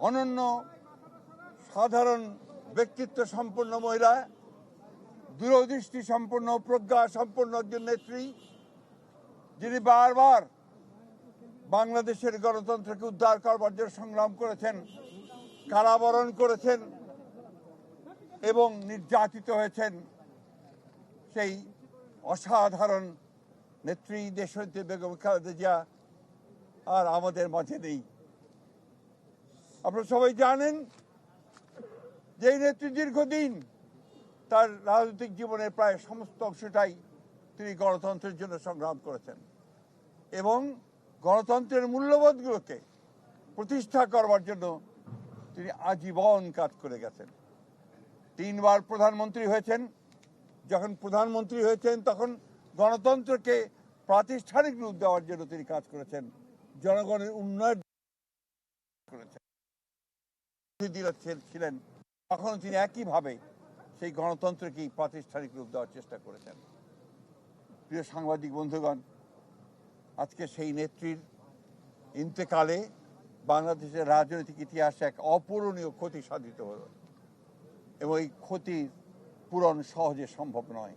অনন্য সাধারণ ব্যক্তিত্ব সম্পন্ন মহিলা, দূরদৃষ্টি সম্পন্ন, প্রজ্ঞা সম্পন্ন একজন নেত্রী, যিনি বারবার বাংলাদেশের গণতন্ত্রকে উদ্ধার করবার জন্য সংগ্রাম করেছেন, কারাবরণ করেছেন এবং নির্যাতিত হয়েছেন। সেই অসাধারণ নেত্রী দেশনেত্রী বেগম খালেদা জিয়া আর আমাদের মাঝে নেই। আপনারা সবাই জানেন যে এই নেত্রী দীর্ঘদিন তার রাজনৈতিক জীবনের প্রায় সমস্ত অংশটাই তিনি গণতন্ত্রের জন্য সংগ্রাম করেছেন এবং গণতন্ত্রের মূল্যবোধগুলোকে প্রতিষ্ঠা করবার জন্য তিনি আজীবন কাজ করে গেছেন। 3 বার প্রধানমন্ত্রী হয়েছেন। যখন প্রধানমন্ত্রী হয়েছেন তখন গণতন্ত্রকে প্রাতিষ্ঠানিক রূপ দেওয়ার জন্য তিনি কাজ করেছেন, জনগণের উন্নয়ন করেছেন। ছিলেন তখন তিনি একইভাবে সেই গণতন্ত্রকেই প্রাতিষ্ঠানিক রূপ দেওয়ার চেষ্টা করেছেন। প্রিয় সাংবাদিক বন্ধুগণ, আজকে সেই নেত্রীর ইন্তেকালে বাংলাদেশের রাজনৈতিক ইতিহাসে এক অপূরণীয় ক্ষতি সাধিত হল এবং এই ক্ষতির পূরণ সহজে সম্ভব নয়।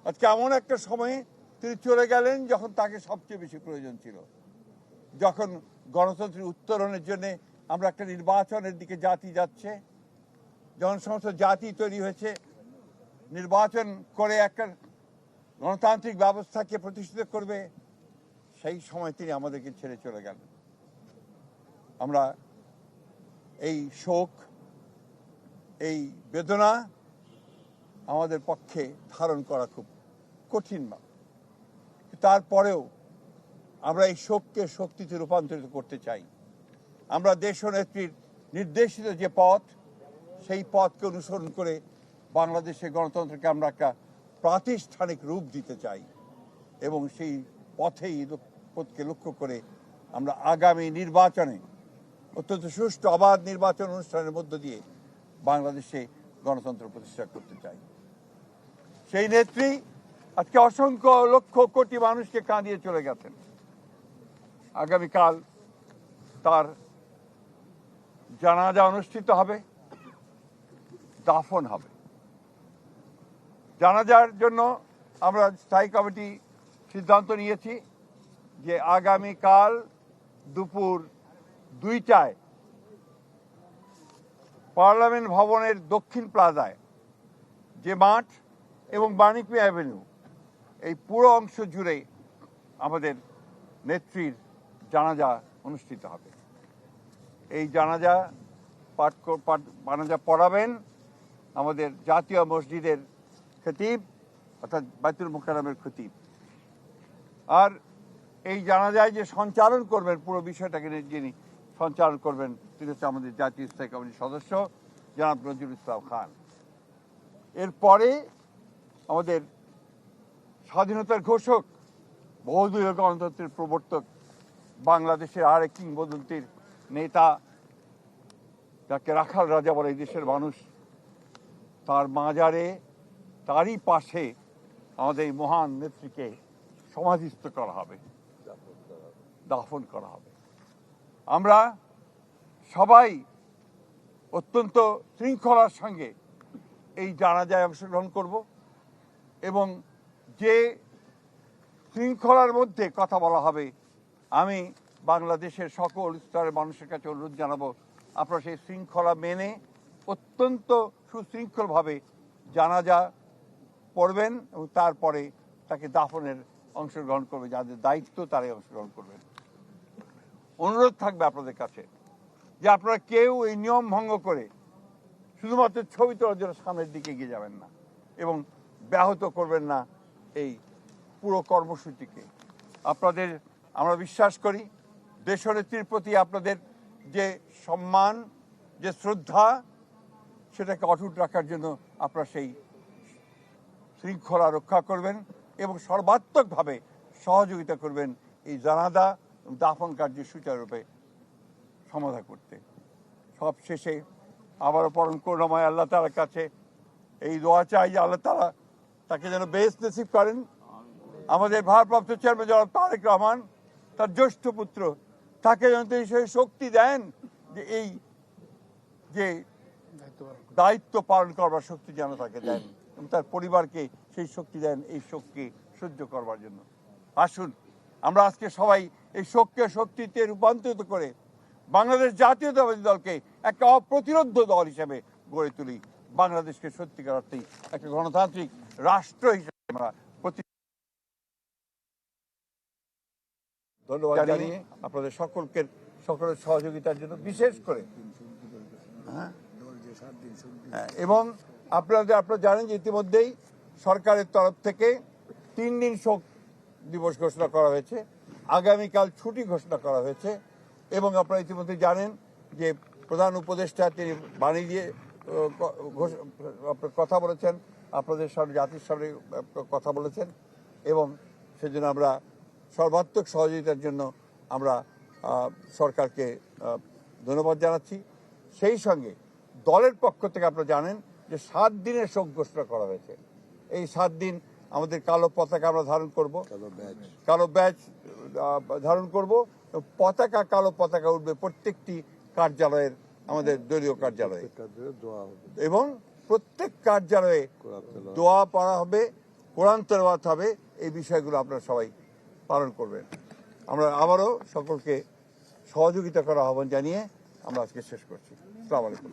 আজকে এমন একটা সময়ে তিনি চলে গেলেন যখন তাকে সবচেয়ে বেশি প্রয়োজন ছিল, যখন গণতন্ত্রের উত্তরণের জন্য আমরা একটা নির্বাচনের দিকে জাতি যাচ্ছে, যখন সমস্ত জাতি তৈরি হয়েছে নির্বাচন করে একটা গণতান্ত্রিক ব্যবস্থাকে প্রতিষ্ঠিত করবে, সেই সময় তিনি আমাদেরকে ছেড়ে চলে গেলেন। আমরা এই শোক, এই বেদনা আমাদের পক্ষে ধারণ করা খুব কঠিন না। তারপরেও আমরা এই শোককে শক্তিতে রূপান্তরিত করতে চাই। আমরা দেশনেত্রীর নির্দেশিত যে পথ, সেই পথকে অনুসরণ করে বাংলাদেশের গণতন্ত্রকে আমরা একটা প্রাতিষ্ঠানিক রূপ দিতে চাই এবং সেই পথকে লক্ষ্য করে আমরা আগামী নির্বাচনে অত্যন্ত সুষ্ঠু অবাধ নির্বাচন অনুষ্ঠানের মধ্য দিয়ে বাংলাদেশে গণতন্ত্র প্রতিষ্ঠা করতে চাই। সেই নেত্রী আজকে অসংখ্য লক্ষ কোটি মানুষকে কাঁদিয়ে চলে গেছেন। আগামীকাল তার জানাজা অনুষ্ঠিত হবে, দাফন হবে। জানাজার জন্য আমরা স্থায়ী কমিটি সিদ্ধান্ত নিয়েছি যে আগামীকাল দুপুর 2টায় পার্লামেন্ট ভবনের দক্ষিণ প্লাজায় যে মাঠ এবং বাণিজ্য অ্যাভিনিউ, এই পুরো অংশ জুড়ে আমাদের নেত্রীর জানাজা অনুষ্ঠিত হবে। এই জানাজা পড়াবেন আমাদের জাতীয় মসজিদের খতিব অর্থাৎ বাইতুল মুকাররমের খতিব। আর এই জানাজায় যে সঞ্চালন করবেন, পুরো বিষয়টাকে যিনি সঞ্চালন করবেন, তিনি হচ্ছে আমাদের জাতীয় স্থায়ী কমিটির সদস্য জনাব নজরুল ইসলাম খান। এরপরে আমাদের স্বাধীনতার ঘোষক, বহুদলীয় গণতন্ত্রের প্রবর্তক, বাংলাদেশের আরেক কিংবদন্তির নেতা, যাকে রাখাল রাজা বলে এই দেশের মানুষ, তার মাজারে, তারই পাশে আমাদের এই মহান নেত্রীকে সমাধিস্থ করা হবে, দাফন করা হবে। আমরা সবাই অত্যন্ত শৃঙ্খলার সঙ্গে এই জানাজায় অংশগ্রহণ করব এবং যে শৃঙ্খলার মধ্যে কথা বলা হবে, আমি বাংলাদেশের সকল স্তরের মানুষের কাছে অনুরোধ জানাবো, আপনারা সেই শৃঙ্খলা মেনে অত্যন্ত সুশৃঙ্খলভাবে জানাজা পড়বেন এবং তারপরে তাকে দাফনের অংশগ্রহণ করবে, যাদের দায়িত্ব তারাই অংশগ্রহণ করবেন। অনুরোধ থাকবে আপনাদের কাছে যে আপনারা কেউ এই নিয়ম ভঙ্গ করে শুধুমাত্র ছবি তোলার জন্য সামনের দিকে এগিয়ে যাবেন না এবং ব্যাহত করবেন না এই পুরো কর্মসূচিকে। আপনাদের আমরা বিশ্বাস করি দেশনেত্রীর প্রতি আপনাদের যে সম্মান, যে শ্রদ্ধা, সেটাকে অটুট রাখার জন্য আপনারা সেই শৃঙ্খলা রক্ষা করবেন এবং সর্বাত্মকভাবে সহযোগিতা করবেন এই জানাজা দাফন কার্য সুচারুরূপে সমাধা করতে। সব শেষে আবারও পরম করুণাময় আল্লাহ তাআলার কাছে এই দোয়া চাই যে আল্লাহ তাআলা তাকে যেন বেহেশত নসিব করেন। আমাদের ভারপ্রাপ্ত চেয়ারম্যান জনাব তারেক রহমান, তার জ্যেষ্ঠ পুত্র, তাকে যেন তিনি সেই শক্তি দেন যে এই যে দায়িত্ব পালন করবার শক্তি যেন তাকে দেন এবং তার পরিবারকে সেই শক্তি দেন এই শোককে সহ্য করবার জন্য। আসুন আমরা আজকে সবাই এই শোককে শক্তিতে রূপান্তরিত করে বাংলাদেশ জাতীয়তাবাদী দলকে একটা অপ্রতিরোধ দল হিসেবে গড়ে তুলি। বাংলাদেশকে সত্যিকার অর্থেই একটা গণতান্ত্রিক রাষ্ট্র হিসেবে আমরা ধন্যবাদ জানিয়ে আপনাদের সকলের সহযোগিতার জন্য বিশেষ করে এবং আপনারা জানেন যে ইতিমধ্যেই সরকারের তরফ থেকে 3 দিন শোক দিবস ঘোষণা করা হয়েছে, আগামীকাল ছুটি ঘোষণা করা হয়েছে এবং আপনারা ইতিমধ্যে জানেন যে প্রধান উপদেষ্টা তিনি বাণী দিয়ে কথা বলেছেন, আপনাদের সামনে জাতির সামনে কথা বলেছেন এবং সেজন্য আমরা সর্বাত্মক সহযোগিতার জন্য আমরা সরকারকে ধন্যবাদ জানাচ্ছি। সেই সঙ্গে দলের পক্ষ থেকে আপনারা জানেন যে 7 দিনের শোক ঘোষণা করা হয়েছে। এই 7 দিন আমাদের কালো পতাকা আমরা ধারণ করব, কালো ব্যাজ ধারণ করব, কালো পতাকা উঠবে প্রত্যেকটি কার্যালয়ের, আমাদের দলীয় কার্যালয়ে এবং প্রত্যেক কার্যালয়ে দোয়া পড়া হবে, কোরআন তেলাওয়াত হবে। এই বিষয়গুলো আপনারা সবাই পালন করবেন। আমরা আবারও সকলকে সহযোগিতা করার আহ্বান জানিয়ে আমরা আজকে শেষ করছি। আসসালামু আলাইকুম।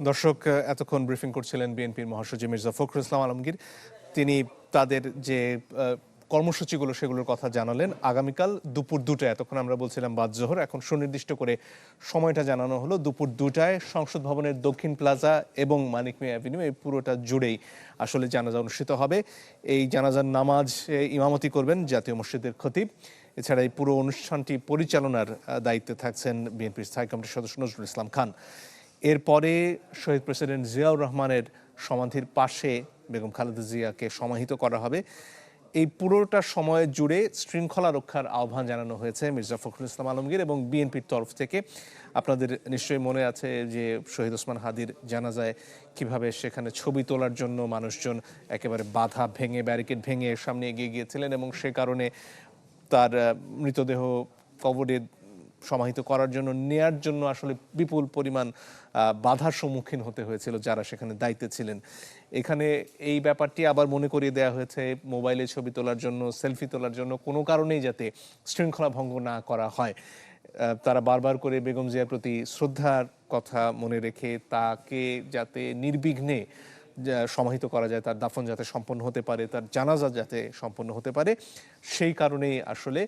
দর্শক, এতক্ষণ ব্রিফিং করছিলেন বিএনপির মহাসচিব মির্জা ফখরুল ইসলাম আলমগীর। তিনি তাদের যে কর্মসূচিগুলো সেগুলোর কথা জানালেন। আগামীকাল দুপুর 2টায়, এতক্ষণ আমরা বলছিলাম বাদ জোহর, এখন সুনির্দিষ্ট করে সময়টা জানানো হলো। দুপুর 2টায় সংসদ ভবনের দক্ষিণ প্লাজা এবং মানিক মিয়া অ্যাভিনিউ, এই পুরোটা জুড়েই আসলে জানাজা অনুষ্ঠিত হবে। এই জানাজার নামাজ ইমামতি করবেন জাতীয় মসজিদের খতিব। এছাড়া এই পুরো অনুষ্ঠানটি পরিচালনার দায়িত্বে থাকছেন বিএনপির স্থায়ী কমিটির সদস্য নজরুল ইসলাম খান। এরপরে শহীদ প্রেসিডেন্ট জিয়াউর রহমানের সমাধির পাশে বেগম খালেদা জিয়াকে সমাহিত করা হবে। এই পুরোটা সময় জুড়ে শৃঙ্খলা রক্ষার আহ্বান জানানো হয়েছে মির্জা ফখরুল ইসলাম আলমগীর এবং বিএনপির তরফ থেকে। আপনাদের নিশ্চয়ই মনে আছে যে শহীদ ওসমান হাদির জানাজায় কিভাবে সেখানে ছবি তোলার জন্য মানুষজন একেবারে বাধা ভেঙে, ব্যারিকেড ভেঙে সামনে এগিয়ে গিয়েছিলেন এবং সে কারণে তার মৃতদেহ কবরে সমাহিত করার জন্য নেয়ার জন্য আসলে বিপুল পরিমাণ বাধার সম্মুখীন হতে হয়েছিল যারা সেখানে দায়িত্বে ছিলেন। এখানে এই ব্যাপারটি আবার মনে করিয়ে দেওয়া হয়েছে মোবাইলে ছবি তোলার জন্য, সেলফি তোলার জন্য কোনো কারণেই যাতে শৃঙ্খলা ভঙ্গ না করা হয়। তারা বারবার করে বেগম জিয়ার প্রতি শ্রদ্ধার কথা মনে রেখে তাকে যাতে নির্বিঘ্নে সমাহিত করা যায়, তার দাফন যাতে সম্পন্ন হতে পারে, তার জানাজা যাতে সম্পন্ন হতে পারে, সেই কারণেই আসলে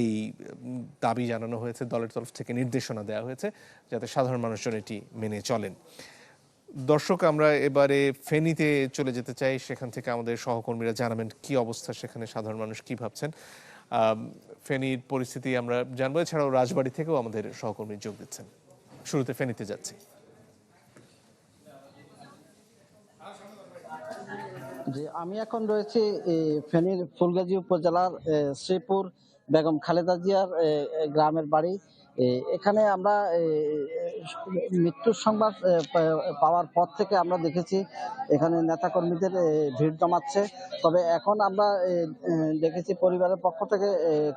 এই দাবি জানানো হয়েছে। দলের তরফ থেকে নির্দেশনা দেওয়া হয়েছে যাতে সাধারণ মানুষজন এটি মেনে চলেন। দর্শক, আমরা এবারে ফেনীতে চলে যেতে চাই। সেখান থেকে আমাদের সহকর্মীরা জানাবেন কি অবস্থা সেখানে, সাধারণ মানুষ কি ভাবছেন। ফেনীর পরিস্থিতি আমরা জানবো। এছাড়াও রাজবাড়ী থেকেও আমাদের সহকর্মী যোগ দিচ্ছেন। শুরুতে ফেনীতে যাচ্ছি। যে আমি এখন রয়েছি ফেনীর ফুলগাজী উপজেলার শ্রীপুর বেগম খালেদা জিয়ার গ্রামের বাড়ি। এখানে আমরা মৃত্যুর সংবাদ পাওয়ার পর থেকে আমরা দেখেছি এখানে নেতাকর্মীদের ভিড় জমাচ্ছে। তবে এখন আমরা দেখেছি পরিবারের পক্ষ থেকে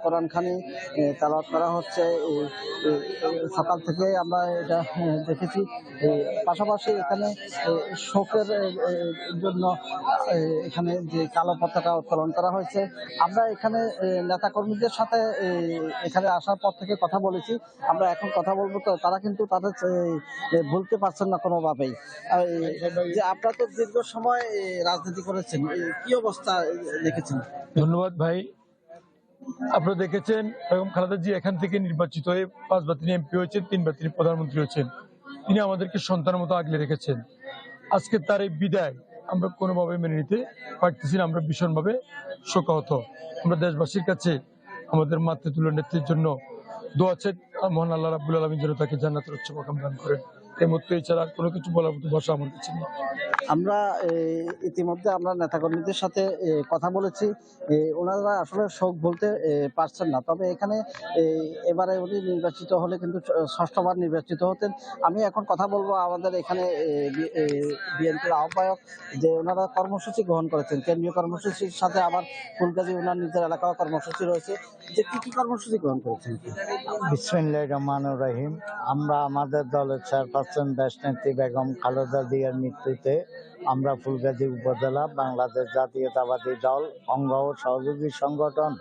কোরআনখানি তেলাওয়াত করা হচ্ছে। সকাল থেকে আমরা এটা দেখেছি। পাশাপাশি এখানে শোকের জন্য এখানে যে কালো পতাকা উত্তোলন করা হয়েছে। আমরা এখানে নেতাকর্মীদের সাথে এখানে আসার পর থেকে কথা বলেছি। আমরা এখন কথা বলবো, তো তারা কিন্তু তাদের ভুলতে পারছেন না কোনোভাবেই। যে আপনারা তো দীর্ঘ সময় রাজনীতি করেছেন, কি অবস্থা দেখেছেন? ধন্যবাদ ভাই। আপনারা দেখেছেন বেগম খালেদা জি এখান থেকে নির্বাচিত হয়ে 5 বার তিনি এমপি হয়েছেন, 3 বার তিনি প্রধানমন্ত্রী হয়েছেন। তিনি আমাদেরকে সন্তানের মতো আগলে রেখেছেন। আজকে তার এই বিদায় আমরা কোনোভাবে মেনে নিতে পারতেছি না। আমরা ভীষণভাবে শোকাহত। আমরা দেশবাসীর কাছে আমাদের মাতৃতুল্য নেত্রীর জন্য দোয়া চাই, মহান আল্লাহ রাব্বুল আলামিন যেন তাকে জান্নাতের উচ্চ মাকাম দান করেন। এই মুহূর্তে এছাড়া আর কোনো কিছু বলার মতো ভাষা আমার কাছে নেই। আমরা ইতিমধ্যে আমরা নেতাকর্মীদের সাথে কথা বলেছি। ওনারা আসলে শোক বলতে পারছেন না, তবে এখানে এবারে উনি নির্বাচিত হলে কিন্তু ষষ্ঠবার নির্বাচিত হতেন। আমি এখন কথা বলবো আমাদের এখানে বিএনপির আহ্বায়ক, যে ওনারা কর্মসূচি গ্রহণ করেছেন, কেন্দ্রীয় কর্মসূচির সাথে আবার ফুলগাজী ওনার নিজের এলাকার কর্মসূচি রয়েছে, যে কি কি কর্মসূচি গ্রহণ করেছেন? বিসমিল্লাহির রহমানির রহিম। আমরা আমাদের দলের চেয়ারপারসন দেশনেত্রী বেগম খালেদা জিয়ার মৃত্যুতে আমরা ফুলগাজী উপজেলা বাংলাদেশ জাতীয়তাবাদী দল অঙ্গ ও সহযোগী সংগঠন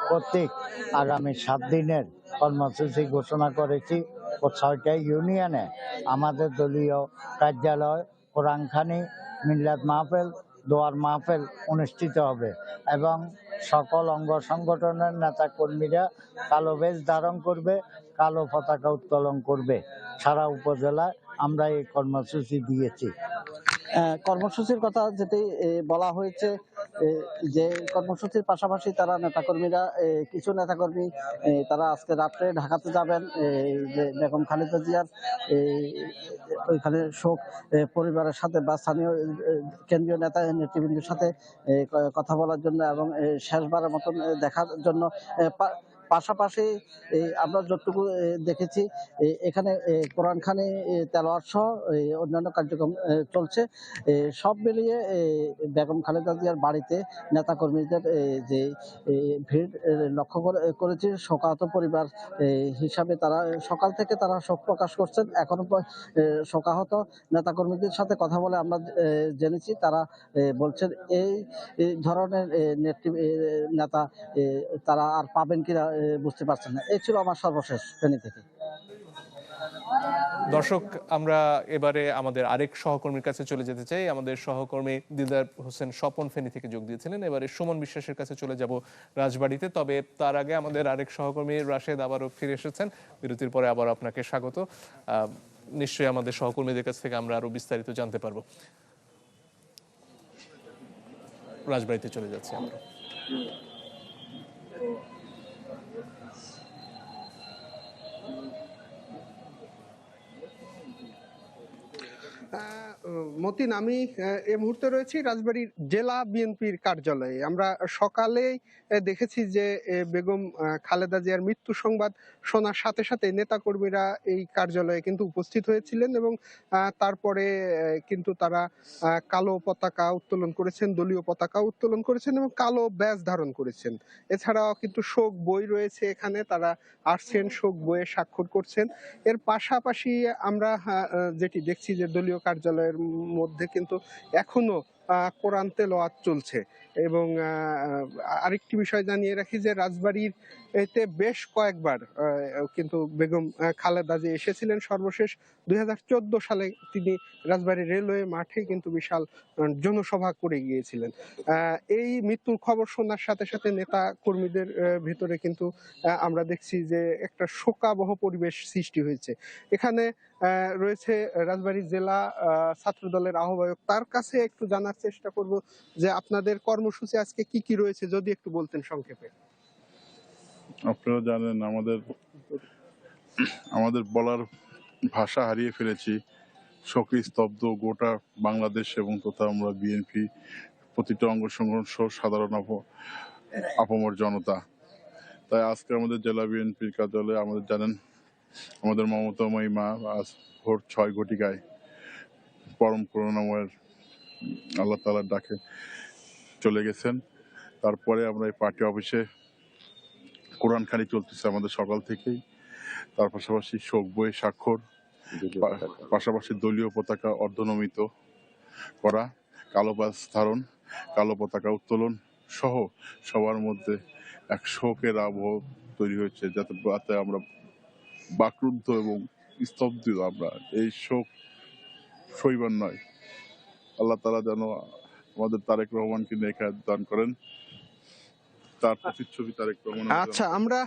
কর্তৃক আগামী 7 দিনের কর্মসূচি ঘোষণা করেছি। ও 6টা ইউনিয়নে আমাদের দলীয় কার্যালয়, কোরআনখানি, মিলাদ মাহফিল, দোয়ার মাহফিল অনুষ্ঠিত হবে এবং সকল অঙ্গ সংগঠনের নেতা কর্মীরা কালো বেশ ধারণ করবে, কালো পতাকা উত্তোলন করবে। সারা উপজেলায় আমরা এই কর্মসূচি দিয়েছি। কর্মসূচির কথা যেটি বলা হয়েছে, যে কর্মসূচির পাশাপাশি তারা নেতাকর্মীরা কিছু নেতাকর্মী তারা আজকে রাত্রে ঢাকাতে যাবেন, যে বেগম খালেদা জিয়ার ওইখানে শোক পরিবারের সাথে বা স্থানীয় কেন্দ্রীয় নেতৃবৃন্দের সাথে কথা বলার জন্য এবং শেষবারের মতন দেখার জন্য। পাশাপাশি আমরা যতটুকু দেখেছি এখানে কোরআনখানি তেলাওয়াত সহ অন্যান্য কার্যক্রম চলছে। সব মিলিয়ে বেগম খালেদা জিয়ার বাড়িতে নেতাকর্মীদের যে ভিড় লক্ষ্য করেছি। শোকাহত পরিবার হিসাবে তারা সকাল থেকে তারা শোক প্রকাশ করছেন। এখনো শোকাহত নেতাকর্মীদের সাথে কথা বলে আমরা জেনেছি, তারা বলছেন এই ধরনের নেতা তারা আর পাবেন কিনা বুঝতে পারছেন না। এই ছিল আমার সর্বশেষ ফেনী থেকে। দর্শক, আমরা এবারে আমাদের আরেক সহকর্মীর কাছে চলে যেতে চাই। আমাদের সহকর্মী দিলদার হোসেন স্বপন ফেনী থেকে যোগ দিয়েছিলেন। এবারে সুমন বিশ্বাসের কাছে চলে যাব রাজবাড়িতে। তবে তার আগে আমাদের আরেক সহকর্মী রাশেদ আবারও ফিরে এসেছেন বিরতির পরে। আবার আপনাকে স্বাগত। নিশ্চয়ই আমাদের সহকর্মীদের কাছ থেকে আমরা আরো বিস্তারিত জানতে পারবো। রাজবাড়িতে চলে যাচ্ছি আমরা। মতিন, আমি এই মুহূর্তে রয়েছি রাজবাড়ীর জেলা বিএনপির কার্যালয়ে। আমরা সকালেই দেখেছি যে বেগম খালেদা জিয়ার মৃত্যু সংবাদ শোনার সাথে সাথে নেতাকর্মীরা এই কার্যালয়ে কিন্তু উপস্থিত হয়েছিলেন এবং তারপরে কিন্তু তারা কালো পতাকা উত্তোলন করেছেন, দলীয় পতাকা উত্তোলন করেছেন এবং কালো ব্যাজ ধারণ করেছেন। এছাড়াও কিন্তু শোক বই রয়েছে এখানে, তারা আসছেন শোক বইয়ে স্বাক্ষর করছেন। এর পাশাপাশি আমরা যেটি দেখছি যে দলীয় কার্যালয়ের মধ্যে কিন্তু এখনো কোরআন তেলাওয়াত চলছে। এবং আরেকটি বিষয় জানিয়ে রাখি যে রাজবাড়ির এতে বেশ কয়েকবার কিন্তু বেগম খালেদা জিয়া এসেছিলেন। সর্বশেষ 2014 সালে তিনি রাজবাড়ী রেলওয়ে মাঠে কিন্তু বিশাল জনসভা করে গিয়েছিলেন। এই মৃত্যুর খবর শোনার সাথে সাথে নেতা কর্মীদের ভিতরে কিন্তু আমরা দেখছি যে একটা শোকাবহ পরিবেশ সৃষ্টি হয়েছে। এখানে রয়েছে রাজবাড়ী জেলা ছাত্র দলের আহ্বায়ক, তার কাছে একটু জানার চেষ্টা করব যে আপনাদের কর্মসূচি আজকে কি কি রয়েছে, যদি একটু বলতেন সংক্ষেপে। আপনারা জানেন আমাদের বলার ভাষা হারিয়ে ফেলেছি। শোকে স্তব্ধ গোটা বাংলাদেশ এবং তথা আমরা বিএনপি প্রতিটা অঙ্গ সংগঠন সহ সাধারণ আপামর জনতা। তাই আজকে আমাদের জেলা বিএনপির কার্যালয়ে আমাদের জানেন আমাদের মমতাময়ী মা আজ ভোর 6 ঘটিকায় পরম করুণাময়ের আল্লাহ তাআলার ডাকে চলে গেছেন। তারপরে আমরা এই পার্টি অফিসে কোরআনখানি চলতেছে আমাদের সকাল থেকেই। তার পাশাপাশি শোক বই স্বাক্ষর, পাশাপাশি দলীয় পতাকা অর্ধনমিত করা, কালো ব্যাজ ধারণ, কালো পতাকা উত্তোলন সহ সবার মধ্যে এক শোকের আবহ তৈরি হয়েছে, যাতে আমরা বাকরুদ্ধ এবং স্তব্ধ। আমরা এই শোক সইবার নয়। আল্লাহ তাআলা যেন আমাদের তারেক রহমানকে নেখায়াত দান করেন, তার প্রতিচ্ছবি তারেক রহমান। আচ্ছা, আমরা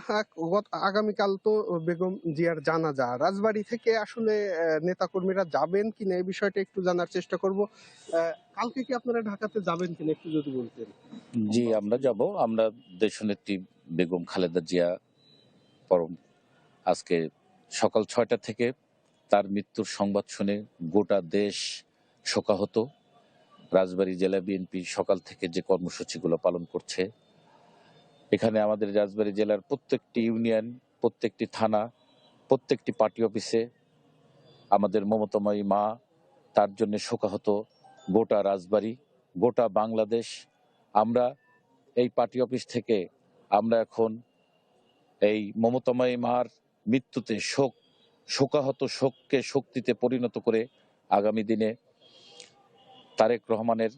আগামীকাল তো বেগম জিয়ার জানাজা, রাজবাড়ী থেকে আসলে নেতাকর্মীরা যাবেন কিনা এই বিষয়টা একটু জানার চেষ্টা করব। কালকে কি আপনারা ঢাকাতে যাবেন কিনা একটু যদি বলতেন। জি, আমরা যাব। আমরা দেশনেত্রী বেগম খালেদা জিয়া পরম আজকে সকাল 6টা থেকে তার মৃত্যুর সংবাদ শুনে গোটা দেশ শোকাহত। রাজবাড়ী জেলা বিএনপি সকাল থেকে যে কর্মসূচিগুলো পালন করছে, এখানে আমাদের রাজবাড়ী জেলার প্রত্যেকটি ইউনিয়ন, প্রত্যেকটি থানা, প্রত্যেকটি পার্টি অফিসে আমাদের মমতাময়ী মা, তার জন্য শোকাহত গোটা রাজবাড়ী, গোটা বাংলাদেশ। আমরা এই পার্টি অফিস থেকে আমরা এখন এই মমতাময়ী মার মৃত্যুতে শোকাহত শোককে শক্তিতে পরিণত করে আগামী দিনে তারেক রহমানের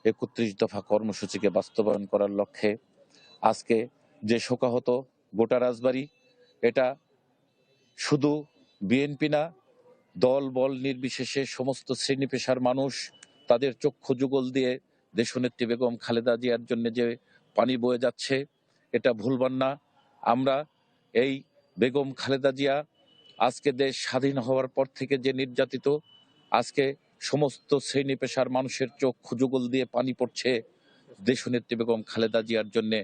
৩১ দফা কর্মসূচিকে বাস্তবায়ন করার লক্ষ্যে আজকে যে শোকাহত গোটা রাজবাড়ী, এটা শুধু বিএনপি না, দল বল নির্বিশেষে সমস্ত শ্রেণী পেশার মানুষ তাদের চক্ষু যুগল দিয়ে দেশনেত্রী বেগম খালেদা জিয়ার জন্য যে পানি বয়ে যাচ্ছে, এটা ভুলবার না। আমরা এই বেগম খালেদা জিয়া আজকে দেশ স্বাধীন হওয়ার পর থেকে যে নির্যাতিত, আজকে সমস্ত শ্রেণী পেশার মানুষের চক্ষু যুগল দিয়ে পানি পড়ছে দেশনেত্রী বেগম খালেদা জিয়ার জন্যে।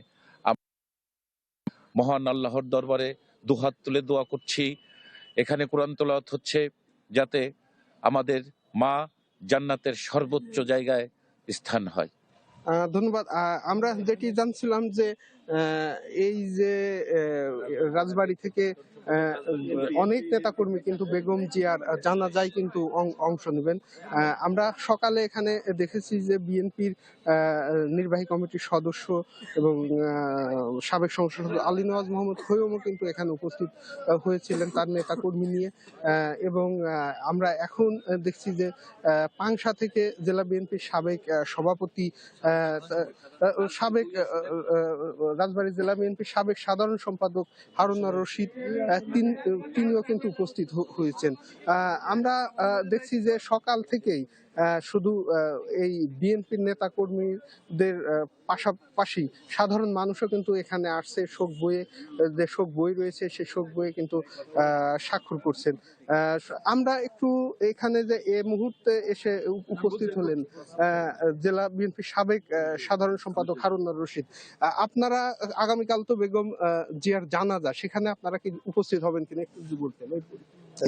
মহান আল্লাহর দরবারে দুহাত তুলে দোয়া করছি, এখানে কোরআন তেলাওয়াত হচ্ছে, যাতে আমাদের মা জান্নাতের সর্বোচ্চ জায়গায় স্থান হয়। ধন্যবাদ। আমরা যেটি জানছিলাম যে এই যে রাজবাড়ী থেকে অনেক নেতাকর্মী কিন্তু বেগম জিয়ার জানাজায় কিন্তু অংশ নেবেন। আমরা সকালে এখানে দেখেছি যে বিএনপির নির্বাহী কমিটির সদস্য এবং সাবেক সংসদ সদস্য আলী নওয়াজ মোহাম্মদ খৈয়মও কিন্তু এখানে উপস্থিত হয়েছিলেন তার নেতাকর্মী নিয়ে। এবং আমরা এখন দেখছি যে পাংশা থেকে জেলা বিএনপির সাবেক সভাপতি, সাবেক রাজবাড়ী জেলা বিএনপির সাবেক সাধারণ সম্পাদক হারুন রশিদ তিনিও কিন্তু উপস্থিত হয়েছেন। আমরা দেখছি যে সকাল থেকেই শুধু এই বিএনপির নেতা কর্মীদের পাশাপাশি সাধারণ মানুষও কিন্তু এখানে আসছে, শোক বইয়ে যে শোক বই রয়েছে সেই শোক বইয়ে কিন্তু স্বাক্ষর করছেন। আমরা একটু এখানে যে এই মুহূর্তে এসে উপস্থিত হলেন জেলা বিএনপির সাবেক সাধারণ সম্পাদক হারুন রশিদ, আপনারা আগামীকাল তো বেগম জিয়ার জানাজা, সেখানে আপনারা কি উপস্থিত হবেন কিনা একটু যদি বলতেন।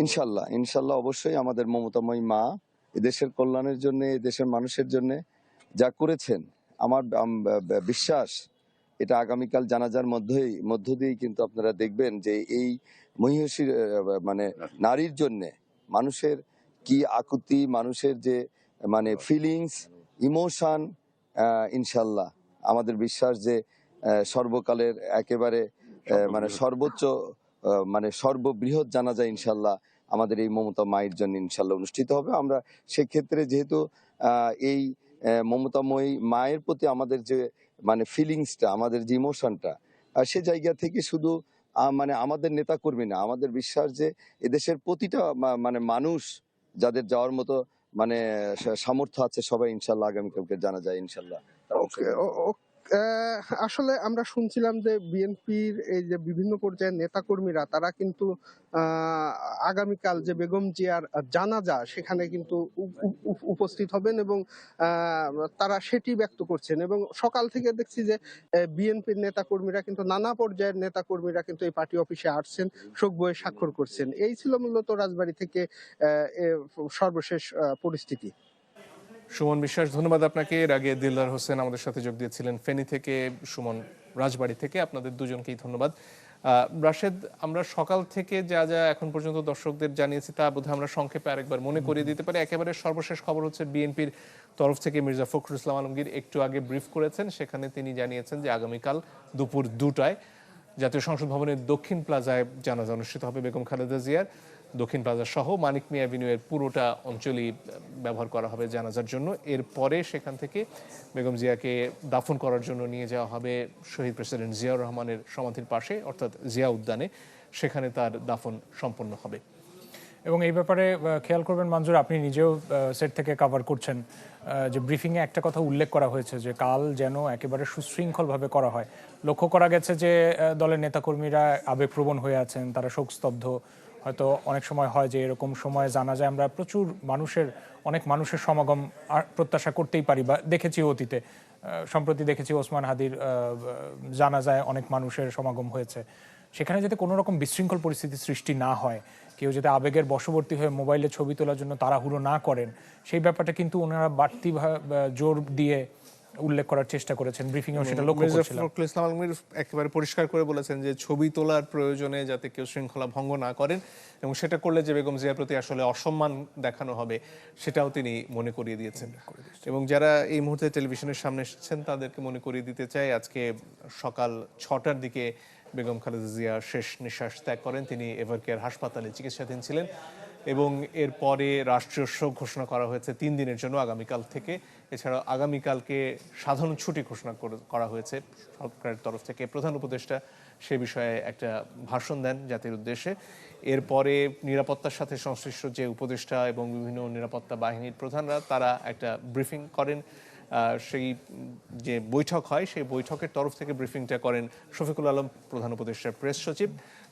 ইনশাল্লাহ ইনশাল্লাহ অবশ্যই আমাদের মমতাময়ী মা এদেশের কল্যাণের জন্য, দেশের মানুষের জন্য যা করেছেন, আমার বিশ্বাস এটা আগামীকাল জানাজার মধ্য দিয়েই কিন্তু আপনারা দেখবেন যে এই মহিষীর মানে নারীর জন্য মানুষের কি আকুতি, মানুষের যে মানে ফিলিংস, ইমোশন, ইনশাল্লাহ আমাদের বিশ্বাস যে সর্বকালের একেবারে মানে সর্বোচ্চ মানে সর্ববৃহৎ জানাজা ইনশাল্লাহ আমাদের এই মমতা মায়ের জন্য ইনশাল্লাহ অনুষ্ঠিত হবে। আমরা সেক্ষেত্রে যেহেতু এই মমতাময়ী মায়ের প্রতি আমাদের যে মানে ফিলিংসটা, আমাদের যে ইমোশনটা, সে জায়গা থেকে শুধু মানে আমাদের নেতা কর্মী না, আমাদের বিশ্বাস যে এদেশের প্রতিটা মানে মানুষ যাদের যাওয়ার মতো মানে সামর্থ্য আছে, সবাই ইনশাল্লাহ আগামীকালকে জানা যায় ইনশাল্লাহ। আসলে আমরা শুনছিলাম যে বিএনপির এই যে বিভিন্ন পর্যায়ের নেতাকর্মীরা তারা কিন্তু আগামীকাল যে বেগম জিয়ার জানাজা সেখানে কিন্তু উপস্থিত হবেন এবং তারা সেটি ব্যক্ত করছেন। এবং সকাল থেকে দেখছি যে বিএনপির নেতাকর্মীরা কিন্তু নানা পর্যায়ের নেতাকর্মীরা কিন্তু এই পার্টি অফিসে আসছেন, শোক বইয়ে স্বাক্ষর করছেন। এই ছিল মূলত রাজবাড়ী থেকে সর্বশেষ পরিস্থিতি। সুমন বিশ্বাস, ধন্যবাদ আপনাকে। এর আগে দিলদার হোসেন আমাদের সাথে যোগ দিয়েছিলেন ফেনী থেকে, সুমন রাজবাড়ী থেকে। আপনাদের দুজনকেই ধন্যবাদ। রাশেদ, আমরা সকাল থেকে যা যা এখন পর্যন্ত দর্শকদের জানিয়েছি তা বোধহয় আমরা সংক্ষেপে আরেকবার মনে করিয়ে দিতে পারি। একেবারে সর্বশেষ খবর হচ্ছে বিএনপির তরফ থেকে মির্জা ফখরুল ইসলাম আলমগীর একটু আগে ব্রিফ করেছেন, সেখানে তিনি জানিয়েছেন যে আগামীকাল দুপুর 2টায় জাতীয় সংসদ ভবনের দক্ষিণ প্লাজায় জানাজা অনুষ্ঠিত হবে বেগম খালেদা জিয়ার। দক্ষিণ প্লাজা সহ মানিক মিয়া অ্যাভিনিউয়ের পুরোটা অঞ্চলই ব্যবহার করা হবে জানাজার জন্য। এরপরে সেখান থেকে বেগম জিয়াকে দাফন করার জন্য নিয়ে যাওয়া হবে শহীদ প্রেসিডেন্ট জিয়াউর রহমানের সমাধির পাশে, অর্থাৎ জিয়া উদ্যানে। সেখানে তার দাফন সম্পন্ন হবে। এবং এই ব্যাপারে খেয়াল করবেন মঞ্জুর, আপনি নিজেও সেট থেকে কভার করছেন, যে ব্রিফিংয়ে একটা কথা উল্লেখ করা হয়েছে যে কাল যেন একেবারে সুশৃঙ্খলভাবে করা হয়। লক্ষ্য করা গেছে যে দলের নেতাকর্মীরা আবেগপ্রবণ হয়ে আছেন, তারা শোকস্তব্ধ। হয়তো অনেক সময় হয় যে এরকম সময় জানা যায় আমরা প্রচুর অনেক মানুষের সমাগম প্রত্যাশা করতেই পারি বা দেখেছি অতীতে। সম্প্রতি দেখেছি ওসমান হাদির জানাজায় অনেক মানুষের সমাগম হয়েছে। সেখানে যাতে কোনো রকম বিশৃঙ্খল পরিস্থিতি সৃষ্টি না হয়, কেউ যাতে আবেগের বশবর্তী হয়ে মোবাইলে ছবি তোলার জন্য তাড়াহুড়ো না করেন, সেই ব্যাপারটা কিন্তু ওনারা বাড়তি জোর দিয়ে উল্লেখ করার চেষ্টা করেছেন, ব্রিফিংয়েও সেটা লক্ষ্য মির্জা করছিলাম। ফখরুল ইসলাম আলমগীর একেবারে পরিষ্কার করে বলেছেন যে ছবি তোলার প্রয়োজনে যাতে কেউ শৃঙ্খলা ভঙ্গ না করেন, এবং সেটা করলে যে বেগম জিয়ার প্রতি আসলে অসম্মান দেখানো হবে সেটাও তিনি মনে করিয়ে দিয়েছেন। এবং যারা এই মুহূর্তে টেলিভিশনের সামনে এসেছেন তাদেরকে মনে করিয়ে দিতে চাই, আজকে সকাল 6টার দিকে বেগম খালেদা জিয়া শেষ নিঃশ্বাস ত্যাগ করেন। তিনি এভারকেয়ার হাসপাতালে চিকিৎসাধীন ছিলেন এবং এরপরে রাষ্ট্রীয় শোক ঘোষণা করা হয়েছে 3 দিনের জন্য আগামীকাল থেকে। এছাড়া আগামীকালকে সাধারণ ছুটি ঘোষণা করা হয়েছে সরকারের তরফ থেকে। প্রধান উপদেষ্টা সে বিষয়ে একটা ভাষণ দেন জাতির উদ্দেশ্যে। এরপরে নিরাপত্তার সাথে সংশ্লিষ্ট যে উপদেষ্টা এবং বিভিন্ন নিরাপত্তা বাহিনীর প্রধানরা তারা একটা ব্রিফিং করেন। সেই যে বৈঠক হয় সেই বৈঠকের তরফ থেকে ব্রিফিংটা করেন শফিকুল আলম, প্রধান উপদেষ্টার প্রেস সচিব।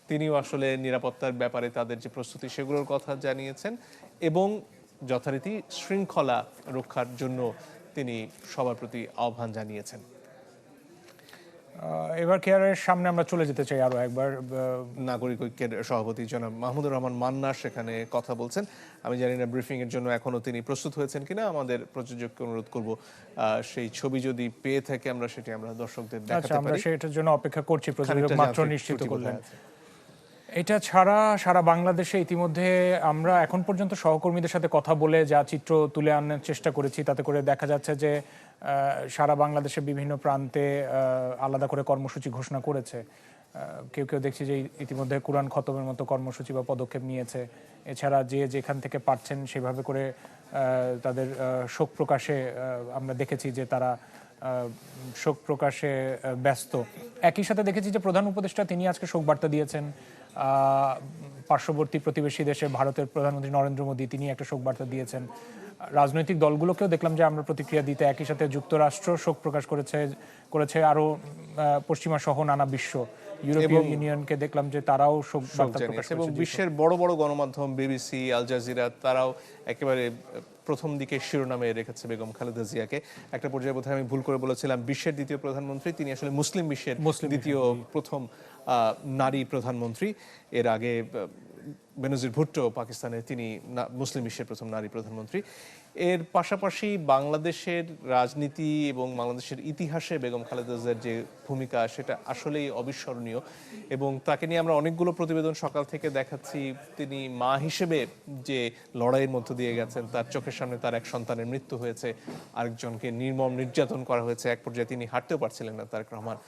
তিনিও আসলে নিরাপত্তার ব্যাপারে তাদের যে প্রস্তুতি সেগুলোর কথা জানিয়েছেন এবং যথারীতি শৃঙ্খলা রক্ষার জন্য তিনি সবার প্রতি আহ্বান জানিয়েছেন। এবার কেয়ারের সামনে আমরা চলে যেতে চাই আরো একবার। নাগরিক ঐক্যের সভাপতি জনাব মাহমুদুর রহমান মান্না সেখানে কথা বলছেন। আমি জানি না ব্রিফিং এর জন্য এখনো তিনি প্রস্তুত হয়েছেন কিনা, আমাদের প্রযোজককে অনুরোধ করব সেই ছবি যদি পেয়ে থাকে আমরা সেটি আমরা দর্শকদের দেখাতে পারি। আমরা সেটার জন্য অপেক্ষা করছি, প্রযোজক মাত্র নিশ্চিত করলেন। এটা ছাড়া সারা বাংলাদেশে ইতিমধ্যে আমরা এখন পর্যন্ত সহকর্মীদের সাথে কথা বলে যা চিত্র তুলে আনার চেষ্টা করেছি তাতে করে দেখা যাচ্ছে যে সারা বাংলাদেশে বিভিন্ন প্রান্তে আলাদা করে কর্মসূচি ঘোষণা করেছে। কেউ কেউ দেখছি যে ইতিমধ্যে কুরআন খতমের মতো কর্মসূচি বা পদক্ষেপ নিয়েছে। এছাড়া যে যেখান থেকে পারছেন সেভাবে করে তাদের শোক প্রকাশে আমরা দেখেছি যে তারা শোক প্রকাশে ব্যস্ত। একই সাথে দেখেছি যে প্রধান উপদেষ্টা তিনি আজকে শোক বার্তা দিয়েছেন। পার্শ্ববর্তী প্রতিবেশী দেশে ভারতের প্রধানমন্ত্রী নরেন্দ্র মোদী তিনি একটা শোক বার্তা দিয়েছেন। রাজনৈতিক দলগুলোকেও দেখলাম যে আমরা প্রতিক্রিয়া দিতে, একই সাথে যুক্তরাষ্ট্র শোক প্রকাশ করেছে আরো পশ্চিমা সহ নানা বিশ্ব, ইউরোপীয় ইউনিয়নকে দেখলাম যে তারাও শোক বার্তা প্রকাশ করেছে। এবং বিশ্বের বড় বড় গণমাধ্যম বিবিসি, আল জাজিরা তারাও একেবারে প্রথম দিকে শিরোনামে রেখেছে বেগম খালেদা জিয়াকে। একটা পর্যায়ে বোধহয় আমি ভুল করে বলেছিলাম বিশ্বের দ্বিতীয় প্রধানমন্ত্রী, তিনি আসলে মুসলিম বিশ্বের দ্বিতীয় প্রথম নারী প্রধানমন্ত্রী। এর আগে বেনজির ভুট্টো পাকিস্তানের, তিনি মুসলিম বিশ্বের প্রথম নারী প্রধানমন্ত্রী। এর পাশাপাশি বাংলাদেশের রাজনীতি এবং বাংলাদেশের ইতিহাসে বেগম খালেদা জিয়ার যে ভূমিকা সেটা আসলেই অবিস্মরণীয় এবং তাকে নিয়ে আমরা অনেকগুলো প্রতিবেদন সকাল থেকে দেখাচ্ছি। তিনি মা হিসেবে যে লড়াইয়ের মধ্য দিয়ে গেছেন, তার চোখের সামনে তার এক সন্তানের মৃত্যু হয়েছে, আরেকজনকে নির্মম নির্যাতন করা হয়েছে, এক পর্যায়ে তিনি হাঁটতেও পারছিলেন না তারেক রহমান।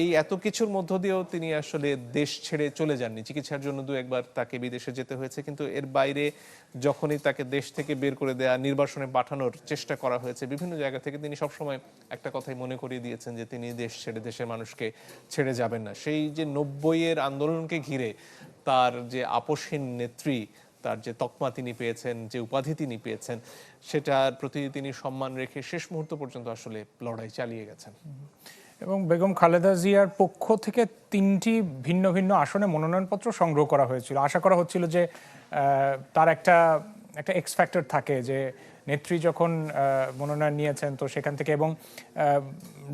এই এত কিছুর মধ্য দিয়েও তিনি আসলে দেশ ছেড়ে চলে যাননি। চিকিৎসার জন্য 2-1 তাকে বিদেশে যেতে হয়েছে, কিন্তু এর বাইরে যখনই তাকে দেশ থেকে বের করে দেয়া, নির্বাসনে পাঠানোর চেষ্টা করা হয়েছে বিভিন্ন জায়গা থেকে, তিনি সবসময় একটা কথাই মনে করিয়ে দিয়েছেন যে তিনি দেশ ছেড়ে দেশের মানুষকে ছেড়ে যাবেন না। সেই যে 90-এর আন্দোলনকে ঘিরে তার যে আপসহীন নেত্রী, তার যে তকমা তিনি পেয়েছেন, যে উপাধি তিনি পেয়েছেন, সেটার প্রতি তিনি সম্মান রেখে শেষ মুহূর্ত পর্যন্ত আসলে লড়াই চালিয়ে গেছেন। এবং বেগম খালেদা জিয়ার পক্ষ থেকে 3টি ভিন্ন ভিন্ন আসনে মনোনয়নপত্র সংগ্রহ করা হয়েছিল। আশা করা হচ্ছিল যে তার একটা এক্স ফ্যাক্টর থাকে, যে নেত্রী যখন মনোনয়ন নিয়েছেন তো সেখান থেকে, এবং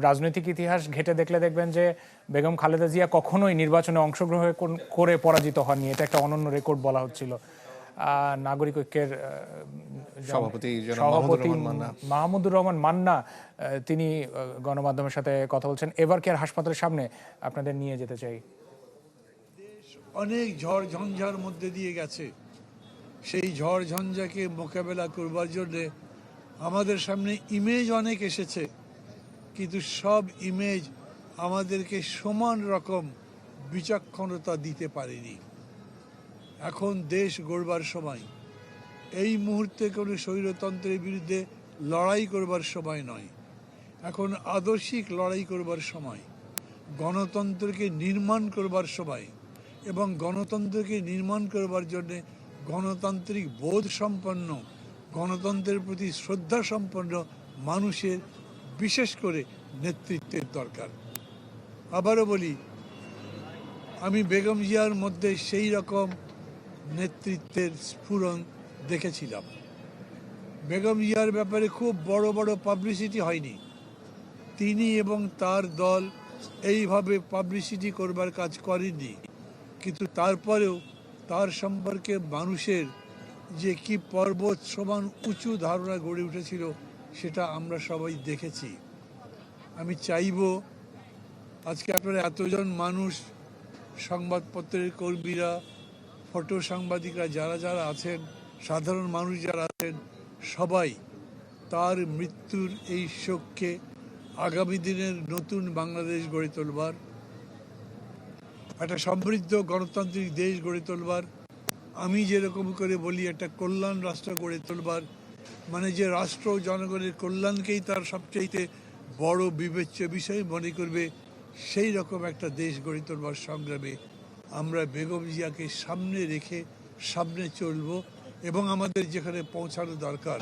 রাজনৈতিক ইতিহাস ঘেটে দেখলে দেখবেন যে বেগম খালেদা জিয়া কখনোই নির্বাচনে অংশগ্রহণ করে পরাজিত হননি। এটা একটা অনন্য রেকর্ড বলা হচ্ছিল। নাগরিক ঐক্যের সভাপতি মাহমুদুর রহমান মান্না তিনি গণমাধ্যমের সাথে কথা বলছেন। এভারকেয়ার হাসপাতালের সামনে আপনাদের নিয়ে যেতে চাই। দেশ অনেক ঝড় ঝঞ্ঝার মধ্যে দিয়ে গেছে, সেই ঝড় ঝঞ্ঝাকে মোকাবেলা করবার জন্য আমাদের সামনে ইমেজ অনেক এসেছে, কিন্তু সব ইমেজ আমাদেরকে সমান রকম বিচক্ষণতা দিতে পারেনি। এখন দেশ গড়বার সময়, এই মুহূর্তে কোনো স্বৈরতন্ত্রের বিরুদ্ধে লড়াই করবার সময় নয়, এখন আদর্শিক লড়াই করবার সময়, গণতন্ত্রকে নির্মাণ করবার সময়, এবং গণতন্ত্রকে নির্মাণ করবার জন্যে গণতান্ত্রিক বোধ সম্পন্ন, গণতন্ত্রের প্রতি শ্রদ্ধা সম্পন্ন মানুষের বিশেষ করে নেতৃত্বের দরকার। আবারও বলি, আমি বেগম জিয়ার মধ্যে সেই রকম নেতৃত্বের স্ফুরণ দেখেছিলাম। বেগম জিয়ার ব্যাপারে খুব বড় বড় পাবলিসিটি হয়নি, তিনি এবং তার দল এইভাবে পাবলিসিটি করবার কাজ করেননি, কিন্তু তারপরেও তার সম্পর্কে মানুষের যে কি পর্বত সমান উঁচু ধারণা গড়ে উঠেছিল সেটা আমরা সবাই দেখেছি। আমি চাইব আজকে আপনারা এতজন মানুষ, সংবাদপত্রের কর্মীরা, ফটো সাংবাদিকরা যারা যারা আছেন, সাধারণ মানুষ যারা আছেন, সবাই তার মৃত্যুর এই শোককে আগামী দিনের নতুন বাংলাদেশ গড়ে তোলবার, একটা সমৃদ্ধ গণতান্ত্রিক দেশ গড়ে তোলবার, আমি যেরকম করে বলি একটা কল্যাণ রাষ্ট্র গড়ে তোলবার, মানে যে রাষ্ট্র জনগণের কল্যাণকেই তার সবচেয়ে বড় বিবেচ্য বিষয় মনে করবে, সেই রকম একটা দেশ গড়ে তোলবার সংগ্রামে আমরা বেগম জিয়াকে সামনে রেখে সামনে চলব এবং আমাদের যেখানে পৌঁছানো দরকার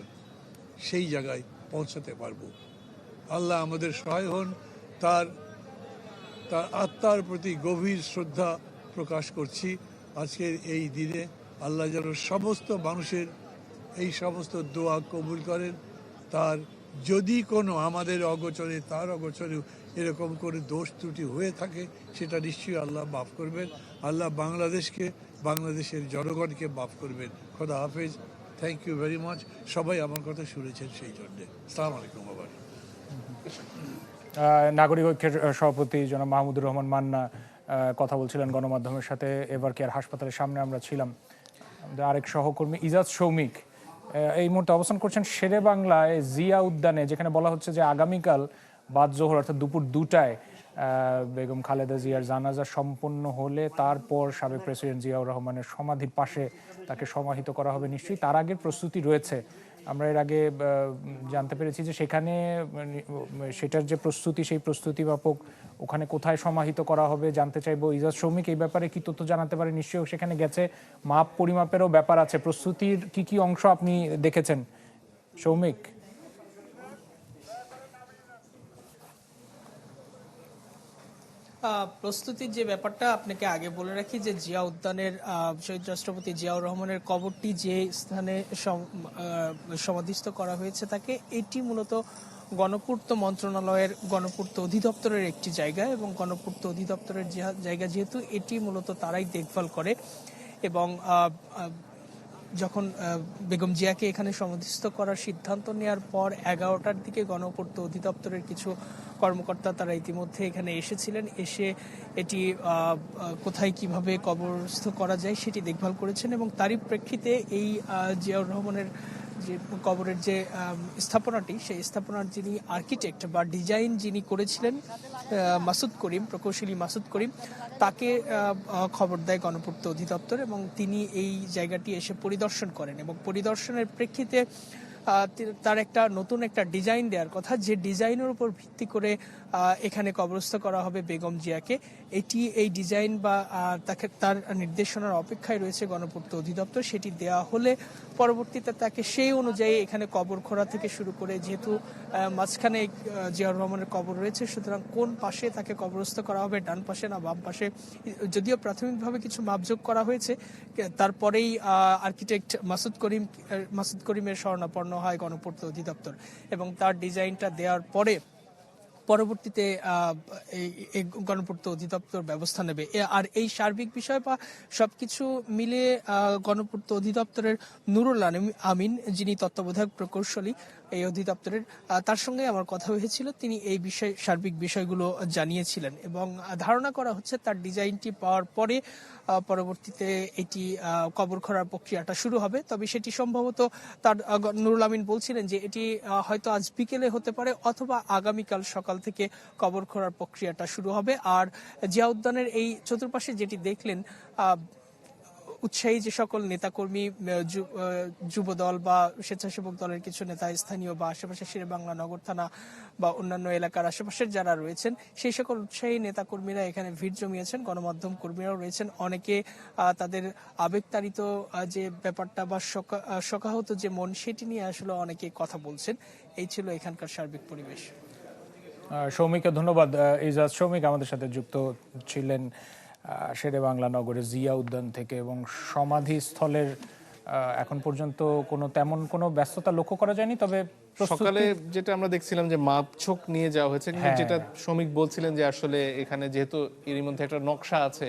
সেই জায়গায় পৌঁছাতে পারব। আল্লাহ আমাদের সহায় হন। তার আত্মার প্রতি গভীর শ্রদ্ধা প্রকাশ করছি আজকের এই দিনে। আল্লাহ যেন সমস্ত মানুষের এই সমস্ত দোয়া কবুল করেন। তার যদি কোনো আমাদের অগোচরে, তার অগোচরেও এরকম করে দোষ ত্রুটি হয়ে থাকে, সেটা নিশ্চয়ই আল্লাহ মাফ করবেন। আল্লাহ বাংলাদেশকে, বাংলাদেশের জনগণকে মাফ করবেন। খোদা হাফেজ। Thank you very much. সবাই আমার কথা শুনেছেন সেই জন্যে। আসসালামু আলাইকুম। আবার নাগরিক ঐক্যের সভাপতি জনাব মাহমুদুর রহমান মান্না কথা বলছিলেন গণমাধ্যমের সাথে। এভার কেয়ার হাসপাতালের সামনে আমরা ছিলাম। আমাদের আরেক সহকর্মী ইজাজ সৌমিক এই মুহূর্তে অবস্থান করছেন শেরে বাংলায় জিয়া উদ্যানে, যেখানে বলা হচ্ছে যে আগামীকাল বাদ জোহর অর্থাৎ দুপুর 2টায় বেগম খালেদা জিয়ার জানাজা সম্পন্ন হলে তারপর সাবেক প্রেসিডেন্ট জিয়াউর রহমানের সমাধির পাশে তাকে সমাহিত করা হবে। নিশ্চয়ই তার আগের প্রস্তুতি রয়েছে। আমরা এর আগে জানতে পেরেছি যে সেখানে সেটার যে প্রস্তুতি, সেই প্রস্তুতি ব্যাপক ওখানে কোথায় সমাহিত করা হবে জানতে চাইবো। ইজাজ সৌমিক এই ব্যাপারে কি তথ্য জানাতে পারে? নিশ্চয়ই সেখানে গেছে, মাপ পরিমাপেরও ব্যাপার আছে। প্রস্তুতির কি কি অংশ আপনি দেখেছেন সৌমিক? প্রস্তুতির যে ব্যাপারটা আপনাকে আগে বলে রাখি যে জিয়া উদ্যানের শহীদ রাষ্ট্রপতি জিয়াউর রহমানের কবরটি যে স্থানে সমাধিস্থ করা হয়েছে তাকে, এটি মূলত গণপূর্ত মন্ত্রণালয়ের গণপূর্ত অধিদপ্তরের একটি জায়গা এবং গণপূর্ত অধিদপ্তরের জায়গা যেহেতু এটি মূলত তারাই দেখভাল করে এবং যখন বেগম জিয়াকে এখানে সমাধিস্থ করার সিদ্ধান্ত নেওয়ার পর 11টার দিকে গণপূর্ত অধিদপ্তরের কিছু কর্মকর্তা তারা ইতিমধ্যে এখানে এসেছিলেন, এসে এটি কোথায় কিভাবে কবরস্থ করা যায় সেটি দেখভাল করেছেন এবং তারই প্রেক্ষিতে এই জিয়াউর রহমানের যে কবরের যে স্থাপনাটি, সেই স্থাপনার যিনি আর্কিটেক্ট বা ডিজাইন যিনি করেছিলেন মাসুদ করিম, প্রকৌশলী মাসুদ করিম, তাকে খবর দেয় গণপূর্ত অধিদপ্তর এবং তিনি এই জায়গাটি এসে পরিদর্শন করেন এবং পরিদর্শনের প্রেক্ষিতে তার একটা নতুন একটা ডিজাইন দেওয়ার কথা, যে ডিজাইনের উপর ভিত্তি করে এখানে কবরস্থ করা হবে বেগম জিয়াকে। এই ডিজাইন বা তার নির্দেশনার অপেক্ষায় রয়েছে গণপূর্ত অধিদপ্তর। সেটি দেওয়া হলে পরবর্তীতে তাকে সেই অনুযায়ী এখানে কবর খোঁড়া থেকে শুরু করে, যেহেতু মাঝখানে জিয়াউর রহমানের কবর রয়েছে, সুতরাং কোন পাশে তাকে কবরস্থ করা হবে, ডান পাশে না বাম পাশে, যদিও প্রাথমিকভাবে কিছু মাপজোক করা হয়েছে, তারপরেই আর্কিটেক্ট মাসুদ করিমের শরণাপন্ন হয় গণপূর্ত অধিদপ্তর এবং তার ডিজাইনটা দেওয়ার পরে পরবর্তীতে এই গণপূর্ত অধিদপ্তর ব্যবস্থা নেবে। আর এই সার্বিক বিষয় বা সবকিছু মিলে গণপূর্ত অধিদপ্তরের নুরুল আমিন, যিনি তত্ত্বাবধায়ক প্রকৌশলী এই অধিদপ্তরের, তার সঙ্গে আমার কথা হয়েছিল। তিনি এই সার্বিক বিষয়গুলো জানিয়েছিলেন এবং ধারণা করা হচ্ছে তার ডিজাইনটি পাওয়ার পরে পরবর্তীতে এটি কবর খোঁড়ার প্রক্রিয়াটা শুরু হবে। তবে সেটি সম্ভবত তার নুরুল আমিন বলছিলেন যে এটি হয়তো আজ বিকেলে হতে পারে অথবা আগামীকাল সকাল থেকে কবর খোঁড়ার প্রক্রিয়াটা শুরু হবে। আর জিয়া উদ্যানের এই চতুর্পাশে যেটি দেখলেন, উৎসাহী যে সকল নেতাকর্মী, যুবদল বা স্বেচ্ছাসেবক দলের কিছু নেতা, স্থানীয় বা আশেপাশে শেরেবাংলা নগর থানা বা অন্যান্য এলাকার আশেপাশের যারা রয়েছেন, সেই সকল উৎসাহী নেতাকর্মীরা এখানে ভিড় জমিয়েছেন। গণমাধ্যম কর্মীরাও রয়েছেন। অনেকে তাদের আবেগতাড়িত যে ব্যাপারটা বা শোকাহত যে মন, সেটি নিয়ে আসলে অনেকে কথা বলছেন। এই ছিল এখানকার সার্বিক পরিবেশ। সৌমিককে ধন্যবাদ। ইজাজ সৌমিক আমাদের সাথে যুক্ত ছিলেন শেরে বাংলা নগরের জিয়া উদ্যান থেকে এবং সমাধিস্থলের এখন পর্যন্ত তেমন কোনো ব্যস্ততা লক্ষ্য করা যায়নি। তবে সকালে যেটা আমরা দেখছিলাম যে মাপঝোঁক নিয়ে যাওয়া হয়েছে, কিন্তু যেটা শ্রমিক বলছিলেন যে আসলে এখানে যেহেতু এরই মধ্যে একটা নকশা আছে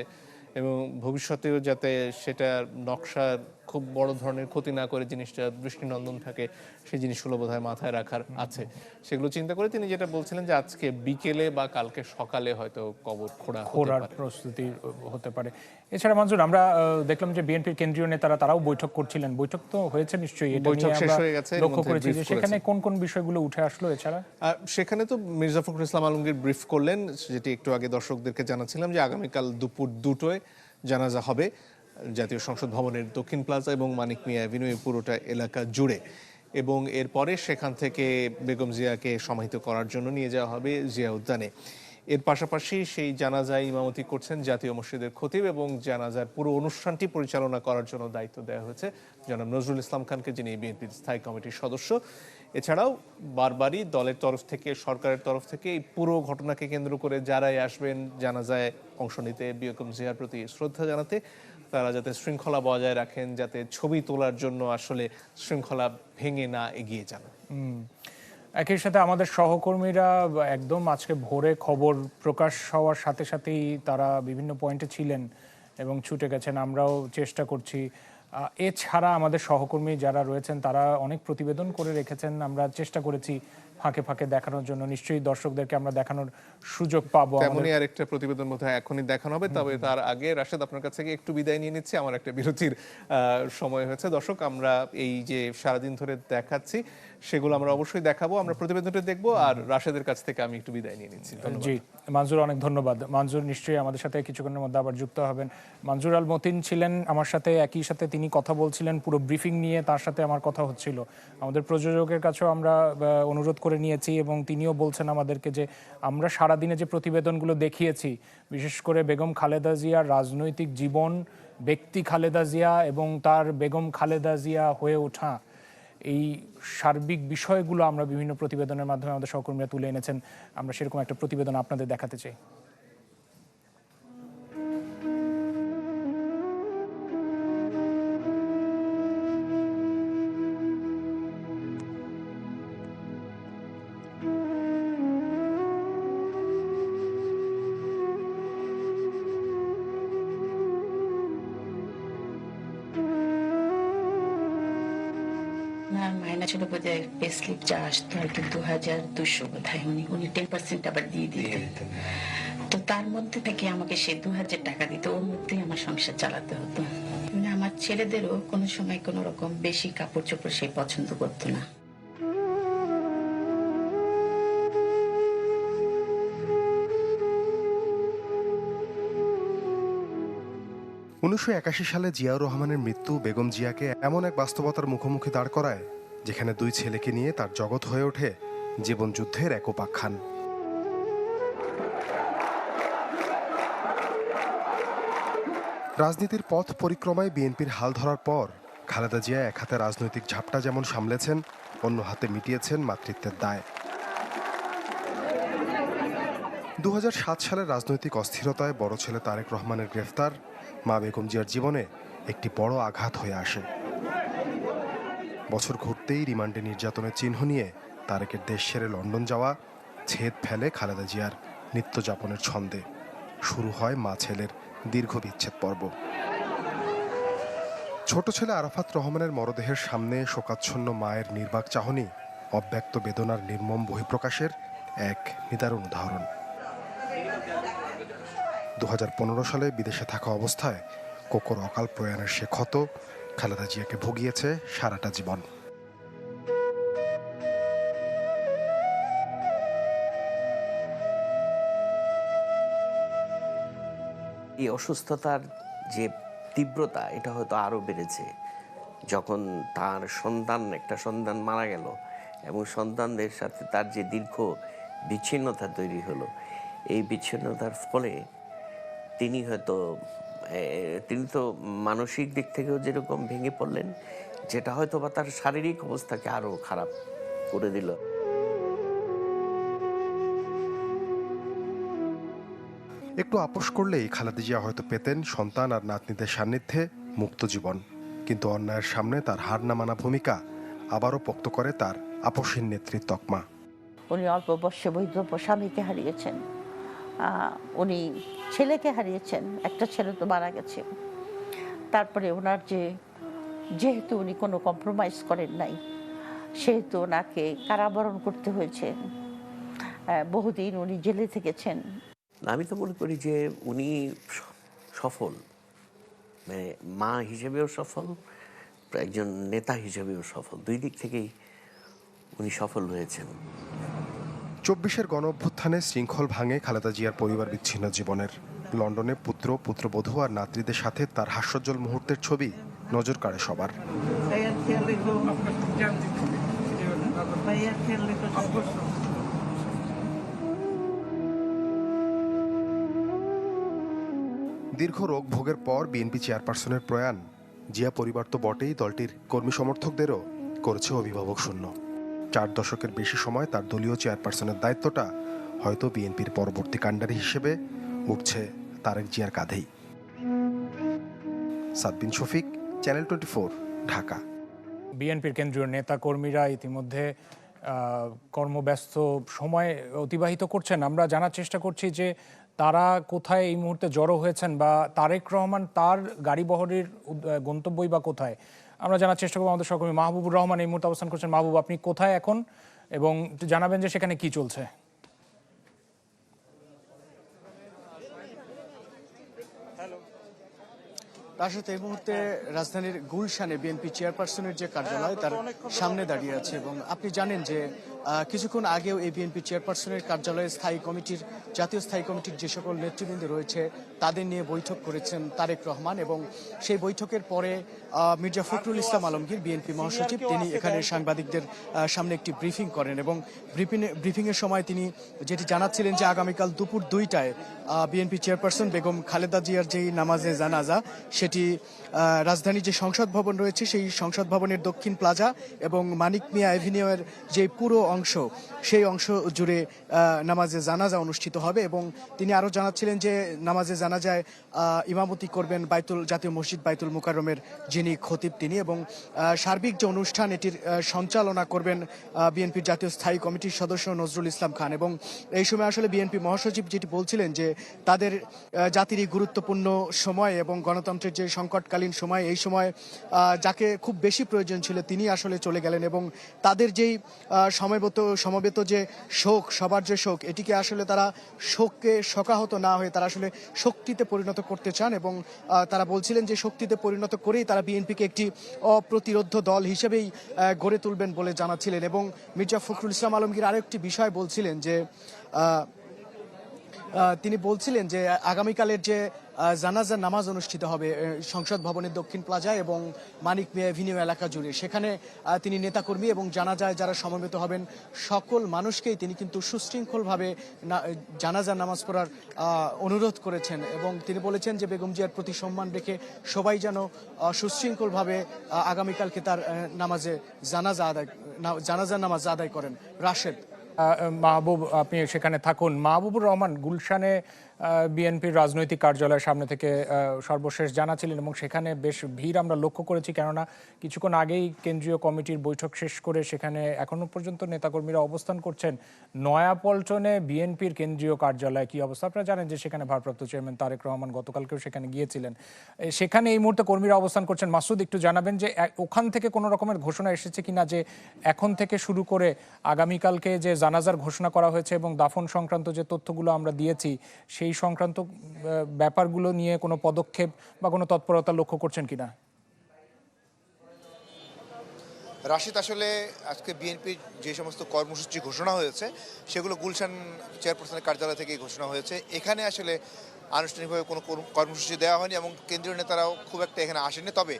এবং ভবিষ্যতেও যাতে সেটা নকশার খুব বড় ধরনের ক্ষতি না করে জিনিসটা দৃষ্টিনন্দন থাকে, সেই জিনিসগুলো বোধহয় মাথায় রাখার আছে। সেগুলো চিন্তা করে তিনি যেটা বলছিলেন যে আজকে বিকেলে বা কালকে সকালে হয়তো কবর খোঁড়ার প্রস্তুতি হতে পারে। এছাড়া মঞ্জুর, আমরা দেখলাম যে বিএনপির কেন্দ্রীয় নেতারা তারাও বৈঠক করছিলেন। বৈঠক তো হয়েছে নিশ্চয়ই, এটা বৈঠক নিয়ে শেষ আমরা হয়ে গেছে, লক্ষ্য করেছি যে সেখানে কোন কোন বিষয়গুলো উঠে আসলো। এছাড়া সেখানে তো মির্জা ফখরুল ইসলাম আলমগীর ব্রিফ করলেন, যেটি একটু আগে দর্শকদেরকে জানাচ্ছিলাম, যে আগামীকাল দুপুর 2টায় জানাজা হবে জাতীয় সংসদ ভবনের দক্ষিণ প্লাজা এবং মানিক মিয়া অ্যাভিনিউ পুরোটা এলাকা জুড়ে, এবং এরপরে সেখান থেকে বেগম জিয়াকে সমাহিত করার জন্য নিয়ে যাওয়া হবে জিয়া উদ্যানে। এর পাশাপাশি সেই জানাজায় ইমামতি করছেন জাতীয় মসজিদের খতিব, এবং জানাজার পুরো অনুষ্ঠানটি পরিচালনা করার জন্য দায়িত্ব দেওয়া হয়েছে জনাব নজরুল ইসলাম খানকে, যিনি বিএনপির স্থায়ী কমিটির সদস্য। এছাড়াও বারবারই দলের তরফ থেকে, সরকারের তরফ থেকে এই পুরো ঘটনাকে কেন্দ্র করে যারাই আসবেন জানাজায় অংশ নিতে, বেগম জিয়ার প্রতি শ্রদ্ধা জানাতে, তারা যাতে শৃঙ্খলা বজায় রাখেন, যাতে ছবি তোলার জন্য আসলে শৃঙ্খলা ভেঙে না এগিয়ে যান। একই সাথে আমাদের সহকর্মীরা একদম আজকে ভোরে খবর প্রকাশ হওয়ার সাথে সাথেই তারা বিভিন্ন পয়েন্টে ছিলেন এবং ছুটে গেছেন। আমরাও চেষ্টা করছি। এছাড়া আমাদের সহকর্মী যারা রয়েছেন তারা অনেক প্রতিবেদন করে রেখেছেন, আমরা চেষ্টা করেছি ফাঁকে ফাঁকে দেখানোর জন্য। নিশ্চয়ই দর্শকদেরকে আমরা দেখানোর সুযোগ পাবো। তেমনই আরেকটা প্রতিবেদন বোধহয় এখনই দেখানো হবে, তবে তার আগে রাশেদ আপনার কাছ থেকে একটু বিদায় নিয়ে নিচ্ছি, আমার একটা বিরতির সময় হয়েছে। দর্শক, আমরা এই যে সারাদিন ধরে দেখাচ্ছি সেগুলো আমরা অবশ্যই দেখাবো, আমরা প্রতিবেদনটা দেখবো, আর রাশেদের কাছ থেকে আমি একটু বিদায় নিয়ে নিচ্ছি। জি মঞ্জুর, অনেক ধন্যবাদ। মঞ্জুর নিশ্চয়ই আমাদের সাথে কিছুক্ষণের মধ্যে আবার যুক্ত হবেন। মঞ্জুর আল মতিন ছিলেন আমার সাথে, একই সাথে তিনি কথা বলছিলেন পুরো ব্রিফিং নিয়ে, তার সাথে আমার কথা হচ্ছিল। আমাদের প্রযোজকের কাছেও আমরা অনুরোধ করে নিয়েছি এবং তিনিও বলছেন আমাদেরকে যে আমরা সারাদিনে যে প্রতিবেদনগুলো দেখিয়েছি, বিশেষ করে বেগম খালেদা জিয়ার রাজনৈতিক জীবন, ব্যক্তি খালেদা জিয়া এবং তার বেগম খালেদা জিয়া হয়ে ওঠা, এই সার্বিক বিষয়গুলো আমরা বিভিন্ন প্রতিবেদনের মাধ্যমে আমাদের সহকর্মীরা তুলে এনেছেন। আমরা সেরকম একটা প্রতিবেদন আপনাদের দেখাতে চাই। মাইনা ছিল বোধহয় পে স্লিপ যা আসতো হয়তো 2200 বোধহয়, উনি 10% আবার দিয়ে দিতেন। তো তার মধ্যে থেকে আমাকে সে 2000 টাকা দিত, ওর মধ্যেই আমার সংসার চালাতে হতো। মানে আমার ছেলেদেরও কোনো সময় কোনো রকম বেশি কাপড় চোপড় সে পছন্দ করতো না। সালে জিয়াউর রহমানের মৃত্যু বেগম জিয়াকে এমন এক বাস্তবতার মুখোমুখি দাঁড় করায় যেখানে দুই ছেলেকে নিয়ে তার জগৎ হয়ে ওঠে জীবন যুদ্ধের এক উপাখ্যান। রাজনীতির পথ পরিক্রমায় বিএনপির হাল ধরার পর খালেদা জিয়া এক হাতে রাজনৈতিক ঝাপটা যেমন সামলেছেন, অন্য হাতে মিটিয়েছেন মাতৃত্বের দায়। 2007 সালের রাজনৈতিক অস্থিরতায় বড় ছেলে তারেক রহমানের গ্রেফতার মা বেগম জিয়ার জীবনে একটি বড় আঘাত হয়ে আসে। বছর ঘুরতেই রিমান্ডে নির্যাতনের চিহ্ন নিয়ে তারেকের দেশ ছেড়ে লন্ডন যাওয়া ছেদ ফেলে খালেদা জিয়ার নিত্যযাপনের ছন্দে। শুরু হয় মা ছেলের দীর্ঘ বিচ্ছেদ পর্ব। ছোট ছেলে আরাফাত রহমানের মরদেহের সামনে শোকাচ্ছন্ন মায়ের নির্বাক চাহনি অব্যক্ত বেদনার নির্মম বহিঃপ্রকাশের এক নিদারুণ উদাহরণ। 2015 সালে বিদেশে থাকা অবস্থায় কোকোর অকাল প্রয়াণের সে ক্ষত খালেদা জিয়াকে ভুগিয়েছে সারাটা জীবন। এই অসুস্থতার যে তীব্রতা, এটা হয়তো আরো বেড়েছে যখন তার একটা সন্তান মারা গেল এবং সন্তানদের সাথে তার যে দীর্ঘ বিচ্ছিন্নতা তৈরি হলো। এই বিচ্ছিন্নতার ফলে তিনি তো মানসিক দিক থেকেও যেরকম ভেঙে পড়লেন, যেটা হয়তো বা তার শারীরিক অবস্থাকে আরো খারাপ করে দিল। একটু আপোষ করলেই খালেদা জিয়া হয়তো পেতেন সন্তান আর নাতনিদের সান্নিধ্যে মুক্ত জীবন, কিন্তু অন্যায়ের সামনে তার হার না মানা ভূমিকা আবারও পোক্ত করে তার আপসহীন নেত্রীর তকমা। উনি অল্প বয়সে বৈধব্য স্বামীকে হারিয়েছেন, উনি ছেলেকে হারিয়েছেন, একটা ছেলে তো মারা গেছে। তারপরে ওনার যেহেতু উনি কোনো কম্প্রোমাইজ করেন নাই, সেহেতু ওনাকে কারাবরণ করতে হয়েছে। বহুদিন উনি জেলে থেকেছেন। আমি তো মনে করি যে উনি সফল, মানে মা হিসেবেও সফল, একজন নেতা হিসেবেও সফল, দুই দিক থেকেই উনি সফল হয়েছেন। 24-এর গণ অভ্যুত্থানে শৃঙ্খল ভাঙে খালেদা জিয়ার পরিবার বিচ্ছিন্ন জীবনের। লন্ডনে পুত্র, পুত্রবধূ আর নাতৃদের সাথে তার হাস্যোজ্জ্বল মুহূর্তের ছবি নজর কাড়ে সবার। দীর্ঘ রোগ ভোগের পর বিএনপি চেয়ারপারসনের প্রয়াণ জিয়া পরিবার তো বটেই, দলটির কর্মী সমর্থকদেরও করেছে অভিভাবক শূন্য। 4 দশকের বেশি সময় তার দলীয় চেয়ারপারসনের দায়িত্বটা হয়তো বিএনপির পরবর্তী কাণ্ডারি হিসেবে উঠছে তারেক জিয়ার কাঁধেই। সাদবিন শফিক, চ্যানেল 24, ঢাকা। বিএনপির কেন্দ্রীয় নেতা কর্মীরা ইতিমধ্যে কর্মব্যস্ত সময় অতিবাহিত করছেন। আমরা জানার চেষ্টা করছি যে তারা কোথায় এই মুহূর্তে জড়ো হয়েছেন, বা তারেক রহমান তার গাড়ি বহরের গন্তব্যই বা কোথায়, আমরা জানার চেষ্টা করবো। আমাদের সহকর্মী মাহবুবুর রহমান এই মুহূর্তে অবস্থান করছেন। মাহবুব, আপনি কোথায় এখন, এবং জানাবেন যে সেখানে কি চলছে? তার সাথে এই মুহূর্তে রাজধানীর গুলশানে বিএনপি চেয়ারপারসনের যে কার্যালয় তার সামনে দাঁড়িয়ে আছে, এবং আপনি জানেন যে কিছুক্ষণ আগেও এই বিএনপি চেয়ারপারসনের কার্যালয়ে জাতীয় স্থায়ী কমিটির যে সকল নেতৃবৃন্দ রয়েছে তাদের নিয়ে বৈঠক করেছেন তারেক রহমান, এবং সেই বৈঠকের পরে মির্জা ফখরুল ইসলাম আলমগীর বিএনপি মহাসচিব তিনি এখানে সাংবাদিকদের সামনে একটি ব্রিফিং করেন, এবং ব্রিফিংয়ের সময় তিনি যেটি জানাচ্ছিলেন যে আগামীকাল দুপুর 2টায় বিএনপি চেয়ারপারসন বেগম খালেদা জিয়ার যেই নামাজে জানাজা সেটি রাজধানীর যে সংসদ ভবন রয়েছে সেই সংসদ ভবনের দক্ষিণ প্লাজা এবং মানিক মিয়া অ্যাভিনিউয়ের যে পুরো অংশ সেই অংশ জুড়ে নামাজে জানাজা অনুষ্ঠিত হবে। এবং তিনি আরও জানাচ্ছিলেন যে নামাজে জানাজায় ইমামতি করবেন জাতীয় মসজিদ বাইতুল মুকাররমের যিনি খতিব তিনি, এবং সার্বিক যে অনুষ্ঠান এটির সঞ্চালনা করবেন বিএনপির জাতীয় স্থায়ী কমিটির সদস্য নজরুল ইসলাম খান। এবং এই সময় আসলে বিএনপি মহাসচিব যেটি বলছিলেন যে তাদের জাতির এই গুরুত্বপূর্ণ সময় এবং গণতন্ত্রের যে সংকটকালীন সময়, এই সময় যাকে খুব বেশি প্রয়োজন ছিল তিনি আসলে চলে গেলেন, এবং তাদের যেই সমবেত যে শোক, সবার যে শোক, এটিকে আসলে তারা শোককে শোকাহত না হয়ে তারা আসলে শক্তিতে পরিণত করতে চান, এবং তারা বলছিলেন যে শক্তিতে পরিণত করেই তারা বিএনপিকে একটি অপ্রতিরোধ্য দল হিসেবেই গড়ে তুলবেন বলে জানাচ্ছিলেন। এবং মির্জা ফখরুল ইসলাম আলমগীর আরেকটি বিষয় বলছিলেন যে তিনি বলছিলেন যে আগামীকালের যে জানাজার নামাজ অনুষ্ঠিত হবে সংসদ ভবনের দক্ষিণ প্লাজায় এবং মানিক মিয়া অ্যাভিনিউ এলাকা জুড়ে, সেখানে তিনি নেতাকর্মী এবং জানাজায় যারা সমবেত হবেন সকল মানুষকেই তিনি কিন্তু সুশৃঙ্খলভাবে জানাজার নামাজ পড়ার অনুরোধ করেছেন, এবং তিনি বলেছেন যে বেগম জিয়ার প্রতি সম্মান রেখে সবাই যেন সুশৃঙ্খলভাবে আগামীকালকে তার জানাজার নামাজ আদায় করেন। রাশেদ। মাহবুব, আপনি সেখানে থাকুন। মাহবুবুর রহমান, গুলশানে বিএনপির রাজনৈতিক কার্যালয়ের সামনে থেকে সর্বশেষ জানাচ্ছিলেন, এবং সেখানে বেশ ভিড় আমরা লক্ষ্য করেছি, কেননা কিছুক্ষণ আগেই কেন্দ্রীয় কমিটির বৈঠক শেষ করে সেখানে এখনো পর্যন্ত নেতাকর্মীরা অবস্থান করছেন। নয়াপল্টনে বিএনপির কেন্দ্রীয় কার্যালয় কি অবস্থা? আপনারা জানেন যে সেখানে ভারপ্রাপ্ত চেয়ারম্যান তারেক রহমান গতকালকেও সেখানে গিয়েছিলেন, সেখানে এই মুহূর্তে কর্মীরা অবস্থান করছেন। মাসুদ, একটু জানাবেন যে ওখান থেকে কোনো রকমের ঘোষণা এসেছে কিনা যে এখন থেকে শুরু করে আগামীকালকে যে জানাজার ঘোষণা করা হয়েছে এবং দাফন সংক্রান্ত যে তথ্যগুলো আমরা দিয়েছি সেই সংক্রান্ত ব্যাপারগুলো নিয়ে কোনো পদক্ষেপ বা কোনো তৎপরতা লক্ষ্য করছেন কিনা? রাশিদ, আসলে আজকে বিএনপির যে সমস্ত কর্মসূচি ঘোষণা হয়েছে সেগুলো গুলশান চেয়ারপারসনের কার্যালয় থেকে ঘোষণা হয়েছে। এখানে আসলে আনুষ্ঠানিকভাবে কোনো কর্মসূচি দেওয়া হয়নি এবং কেন্দ্রীয় নেতারাও খুব একটা এখানে আসেনি। তবে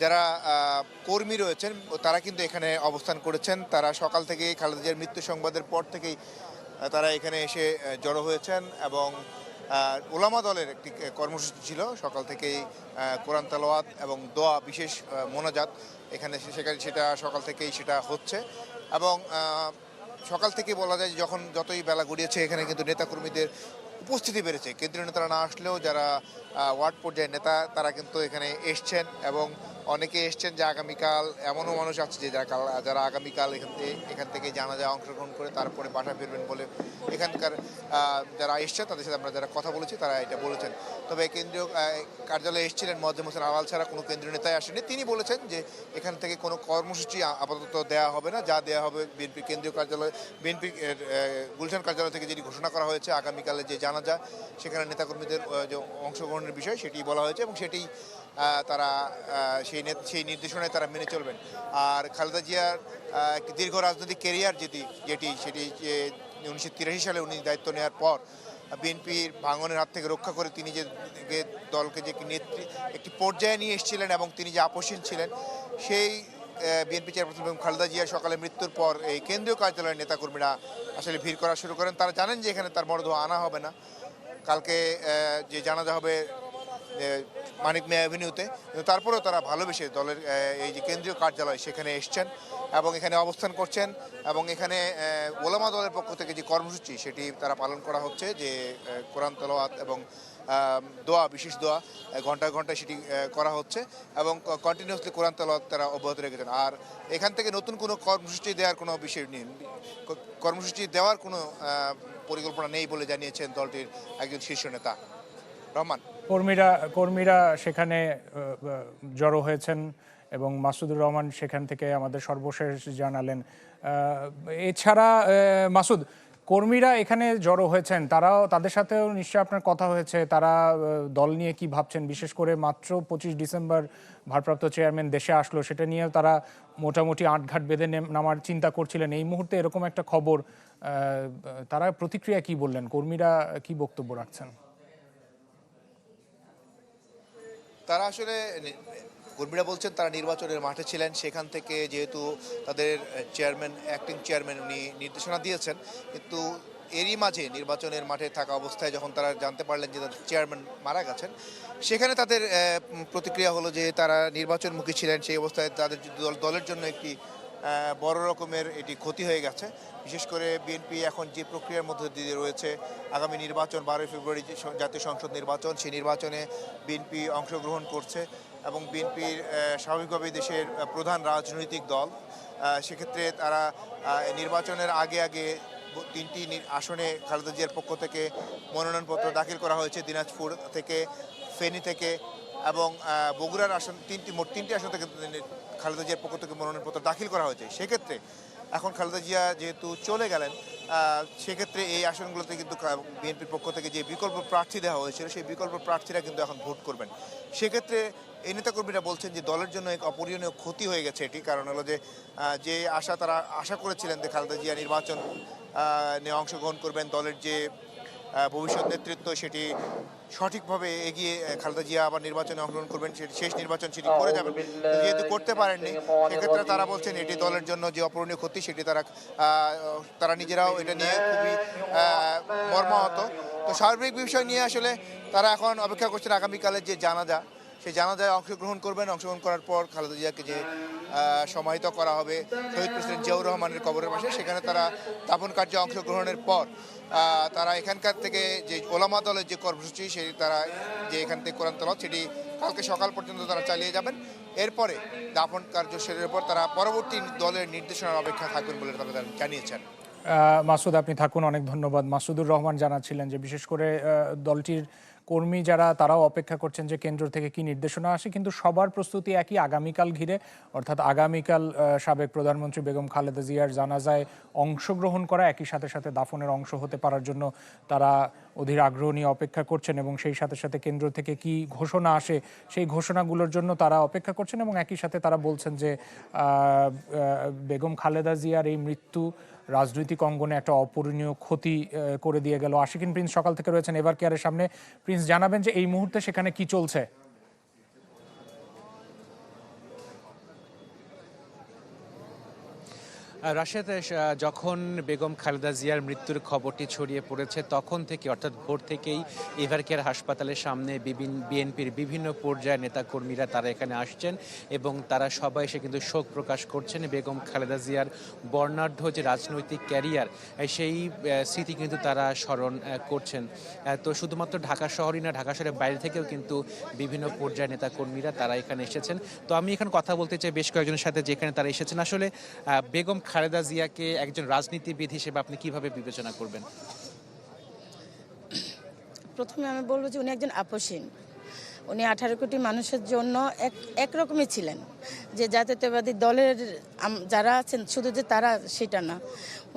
যারা কর্মী রয়েছেন তারা কিন্তু এখানে অবস্থান করেছেন। তারা সকাল থেকেই খালেদা জিয়ার মৃত্যু সংবাদের পর থেকেই তারা এখানে এসে জড়ো হয়েছেন, এবং ওলামা দলের একটি কর্মসূচি ছিল সকাল থেকেই কোরআন তেলাওয়াত এবং দোয়া, বিশেষ মোনাজাত এখানে সেটা সকাল থেকেই সেটা হচ্ছে। এবং সকাল থেকে বলা যায় যতই বেলা গড়িয়েছে এখানে কিন্তু নেতাকর্মীদের উপস্থিতি বেড়েছে। কেন্দ্রীয় নেতারা না আসলেও যারা ওয়ার্ড পর্যায়ের নেতা তারা কিন্তু এখানে এসছেন এবং অনেকে এসছেন যে আগামীকাল এমনও মানুষ আছে যে যারা আগামীকাল এখান থেকে জানাজায় অংশগ্রহণ করে তারপরে বাসা ফিরবেন বলে এখানকার যারা এসছেন তাদের সাথে আমরা যারা কথা বলেছি তারা এটা বলেছেন। তবে কেন্দ্রীয় কার্যালয়ে এসেছিলেন মোয়াজ্জেম হোসেন আলাল ছাড়া কোনো কেন্দ্রীয় নেতাই আসেনি। তিনি বলেছেন যে এখান থেকে কোনো কর্মসূচি আপাতত দেওয়া হবে না, যা দেওয়া হবে বিএনপি কেন্দ্রীয় কার্যালয়, বিএনপি গুলশান কার্যালয় থেকে যেটি ঘোষণা করা হয়েছে আগামীকালে যে জানাজা সেখানে নেতাকর্মীদের যে অংশগ্রহণের বিষয় সেটি বলা হয়েছে এবং সেটি তারা সেই নির্দেশনায় তারা মেনে চলবেন। আর খালেদা জিয়ার দীর্ঘ রাজনৈতিক কেরিয়ার সেটি 1983 সালে উনি দায়িত্ব নেওয়ার পর বিএনপির ভাঙনের হাত থেকে রক্ষা করে তিনি যে দলকে যে একটি পর্যায়ে নিয়ে এসেছিলেন এবং তিনি যে আপোষহীন ছিলেন, সেই বিএনপি চেয়ারপারসন খালেদা জিয়ার সকালে মৃত্যুর পর এই কেন্দ্রীয় কার্যালয়ের নেতাকর্মীরা আসলে ভিড় করা শুরু করেন। তারা জানেন যে এখানে তার মরদেহ আনা হবে না, কালকে যে জানাজা হবে মানিক মিয়া অ্যাভিনিউতে, কিন্তু তারপরেও তারা ভালোবেসে দলের এই যে কেন্দ্রীয় কার্যালয় সেখানে এসছেন এবং এখানে অবস্থান করছেন এবং এখানে ওলামা দলের পক্ষ থেকে যে কর্মসূচি সেটি তারা পালন করা হচ্ছে, যে কোরআন তেলাওয়াত এবং দোয়া, বিশেষ দোয়া ঘন্টায় ঘন্টায় সেটি করা হচ্ছে এবং কন্টিনিউয়াসলি কোরআন তেলাওয়াত তারা অব্যাহত রেখেছেন। আর এখান থেকে নতুন কোনো কর্মসূচি দেওয়ার কোনো বিষয় নেই, কর্মসূচি দেওয়ার কোনো পরিকল্পনা নেই বলে জানিয়েছেন দলটির একজন শীর্ষ নেতা। রহমান, কর্মীরা সেখানে জড়ো হয়েছেন এবং মাসুদুর রহমান সেখান থেকে আমাদের সর্বশেষ জানালেন। এছাড়া মাসুদ, কর্মীরা এখানে জড়ো হয়েছেন, তাদের সাথেও নিশ্চয়ই আপনার কথা হয়েছে, তারা দল নিয়ে কি ভাবছেন, বিশেষ করে মাত্র 25 ডিসেম্বর ভারপ্রাপ্ত চেয়ারম্যান দেশে আসলো, সেটা নিয়ে তারা মোটামুটি আটঘাট বেঁধে নামার চিন্তা করছিলেন। এই মুহূর্তে এরকম একটা খবর, তারা প্রতিক্রিয়া কি বললেন, কর্মীরা কি বক্তব্য রাখছেন? তারা আসলে কর্মীরা বলছেন তারা নির্বাচনের মাঠে ছিলেন, সেখান থেকে যেহেতু তাদের অ্যাক্টিং চেয়ারম্যান উনি নির্দেশনা দিয়েছেন, কিন্তু এরই মাঝে নির্বাচনের মাঠে থাকা অবস্থায় যখন তারা জানতে পারলেন যে তাদের চেয়ারম্যান মারা গেছেন, সেখানে তাদের প্রতিক্রিয়া হলো যে তারা নির্বাচনমুখী ছিলেন, সেই অবস্থায় তাদের দলের জন্য একটি বড় রকমের এটি ক্ষতি হয়ে গেছে। বিশেষ করে বিএনপি এখন যে প্রক্রিয়ার মধ্যে দিয়ে রয়েছে, আগামী নির্বাচন 12 ফেব্রুয়ারি জাতীয় সংসদ নির্বাচন, সেই নির্বাচনে বিএনপি অংশগ্রহণ করছে এবং বিএনপির স্বাভাবিকভাবেই দেশের প্রধান রাজনৈতিক দল। সেক্ষেত্রে তারা নির্বাচনের আগে 3টি আসনে খালেদা জিয়ার পক্ষ থেকে মনোনয়নপত্র দাখিল করা হয়েছে, দিনাজপুর থেকে, ফেনী থেকে এবং বগুড়ার আসন, মোট তিনটি আসন থেকে খালেদা জিয়ার পক্ষ থেকে মনোনয়নপত্র দাখিল করা হয়েছে। সেক্ষেত্রে এখন খালেদা জিয়া যেহেতু চলে গেলেন, সেক্ষেত্রে এই আসনগুলোতে কিন্তু বিএনপির পক্ষ থেকে যে বিকল্প প্রার্থী দেওয়া হয়েছিল, সেই বিকল্প প্রার্থীরা কিন্তু এখন ভোট করবেন। সেক্ষেত্রে এই নেতাকর্মীরা বলছেন যে দলের জন্য এক অপূরণীয় ক্ষতি হয়ে গেছে এটি, কারণ হলো যে তারা আশা করেছিলেন যে খালেদা জিয়া নির্বাচন নিয়ে অংশগ্রহণ করবেন, দলের যে ভবিষ্যৎ নেতৃত্ব সেটি সঠিকভাবে এগিয়ে খালেদা জিয়া আবার নির্বাচনে অংশগ্রহণ করবেন, শেষ নির্বাচন সেটি করে যাবেন, যেহেতু করতে পারেননি, সেক্ষেত্রে তারা বলছেন এটি দলের জন্য যে অপূরণীয় ক্ষতি সেটি তারা নিজেরাও এটা নিয়ে খুবই মর্মাহত। তো সার্বিক বিষয় নিয়ে আসলে তারা এখন অপেক্ষা করছেন আগামীকালের যে জানাজা, সেই জানাজায় অংশগ্রহণ করবেন। অংশগ্রহণ করার পর খালেদা জিয়াকে যে সমাহিত করা হবে শহীদ প্রেসিডেন্ট জিয়াউর রহমানের কবরের পাশে, সেখানে তারা দাফন কার্যে অংশগ্রহণের পর তারা এখানকার থেকে যে ওলামা দলের যে কর্মসূচি সেই তারা যে এখান থেকে কোরআন তেলাওয়াত সেটি কালকে সকাল পর্যন্ত তারা চালিয়ে যাবেন। এরপরে দাফন কার্য শেষের পর তারা পরবর্তী দলের নির্দেশনার অপেক্ষা থাকবেন বলে তারা জানিয়েছেন। মাসুদ, আপনি থাকুন, অনেক ধন্যবাদ। মাসুদুর রহমান জানাচ্ছিলেন যে বিশেষ করে দলটির কর্মী যারা, তারাও অপেক্ষা করছেন যে কেন্দ্র থেকে কি নির্দেশনা আসে, কিন্তু সবার প্রস্তুতি একই, আগামীকাল ঘিরে, অর্থাৎ আগামীকাল সাবেক প্রধানমন্ত্রী বেগম খালেদা জিয়ার জানাজায় অংশগ্রহণ করা, একই সাথে সাথে দাফনের অংশ হতে পারার জন্য তারা অধীর আগ্রহ নিয়ে অপেক্ষা করছেন এবং সেই সাথে সাথে কেন্দ্র থেকে কি ঘোষণা আসে সেই ঘোষণাগুলোর জন্য তারা অপেক্ষা করছেন এবং একই সাথে তারা বলছেন যে বেগম খালেদা জিয়ার এই মৃত্যু রাজনৈতিক অঙ্গনে একটা অপূরণীয় ক্ষতি করে দিয়ে গেল। আশিকিন প্রিন্স সকাল থেকে রয়েছেন এভার কেয়ারের সামনে। প্রিন্স, জানাবেন যে এই মুহূর্তে সেখানে কি চলছে? রাশেদ, যখন বেগম খালেদা জিয়ার মৃত্যুর খবরটি ছড়িয়ে পড়েছে তখন থেকে অর্থাৎ ভোর থেকেই এভারকেয়ার হাসপাতালের সামনে বিএনপির বিভিন্ন পর্যায়ের নেতাকর্মীরা তারা এখানে আসছেন এবং তারা সবাই এসে কিন্তু শোক প্রকাশ করছেন। বেগম খালেদা জিয়ার বর্ণাঢ্য যে রাজনৈতিক ক্যারিয়ার সেই স্মৃতি কিন্তু তারা স্মরণ করছেন। তো শুধুমাত্র ঢাকা শহরই না, ঢাকা শহরের বাইরে থেকেও কিন্তু বিভিন্ন পর্যায়ের নেতাকর্মীরা তারা এখানে এসেছেন। তো আমি এখন কথা বলতে চাই বেশ কয়েকজনের সাথে যেখানে তারা এসেছেন। আসলে বেগম খালেদা জিয়াকে একজন রাজনীতিবিদ হিসেবে আপনি কিভাবে বিবেচনা করবেন? প্রথমে আমি বলবো যে উনি একজন আপসহীন। উনি 18 কোটি মানুষের জন্য একরকমই ছিলেন, যে জাতীয়তাবাদী দলের যারা আছেন শুধু যে তারা সেটা না,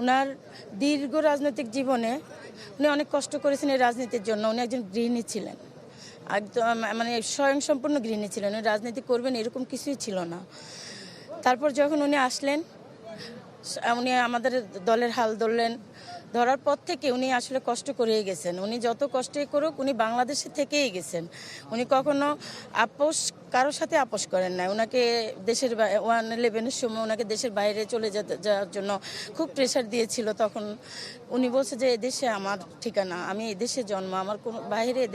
উনার দীর্ঘ রাজনৈতিক জীবনে উনি অনেক কষ্ট করেছেন এই রাজনীতির জন্য। উনি একজন গৃহিণী ছিলেন, একদম মানে স্বয়ংসম্পূর্ণ গৃহিণী ছিলেন। উনি রাজনীতি করবেন এরকম কিছুই ছিল না। তারপর যখন উনি আসলেন, উনি আমাদের দলের হাল ধরলেন। ধরার পর থেকে উনি আসলে কষ্ট করেই গেছেন। উনি যত কষ্টই করুক উনি বাংলাদেশে থেকেই গেছেন। উনি কখনো কারোর সাথে আপোষ করেন না। ওনাকে দেশের 111-এর সময় ওনাকে দেশের বাইরে চলে যাওয়ার জন্য খুব প্রেশার দিয়েছিল। তখন উনি বলছে যে এদেশে আমার ঠিকানা, আমি এদেশে জন্ম, আমার কোনো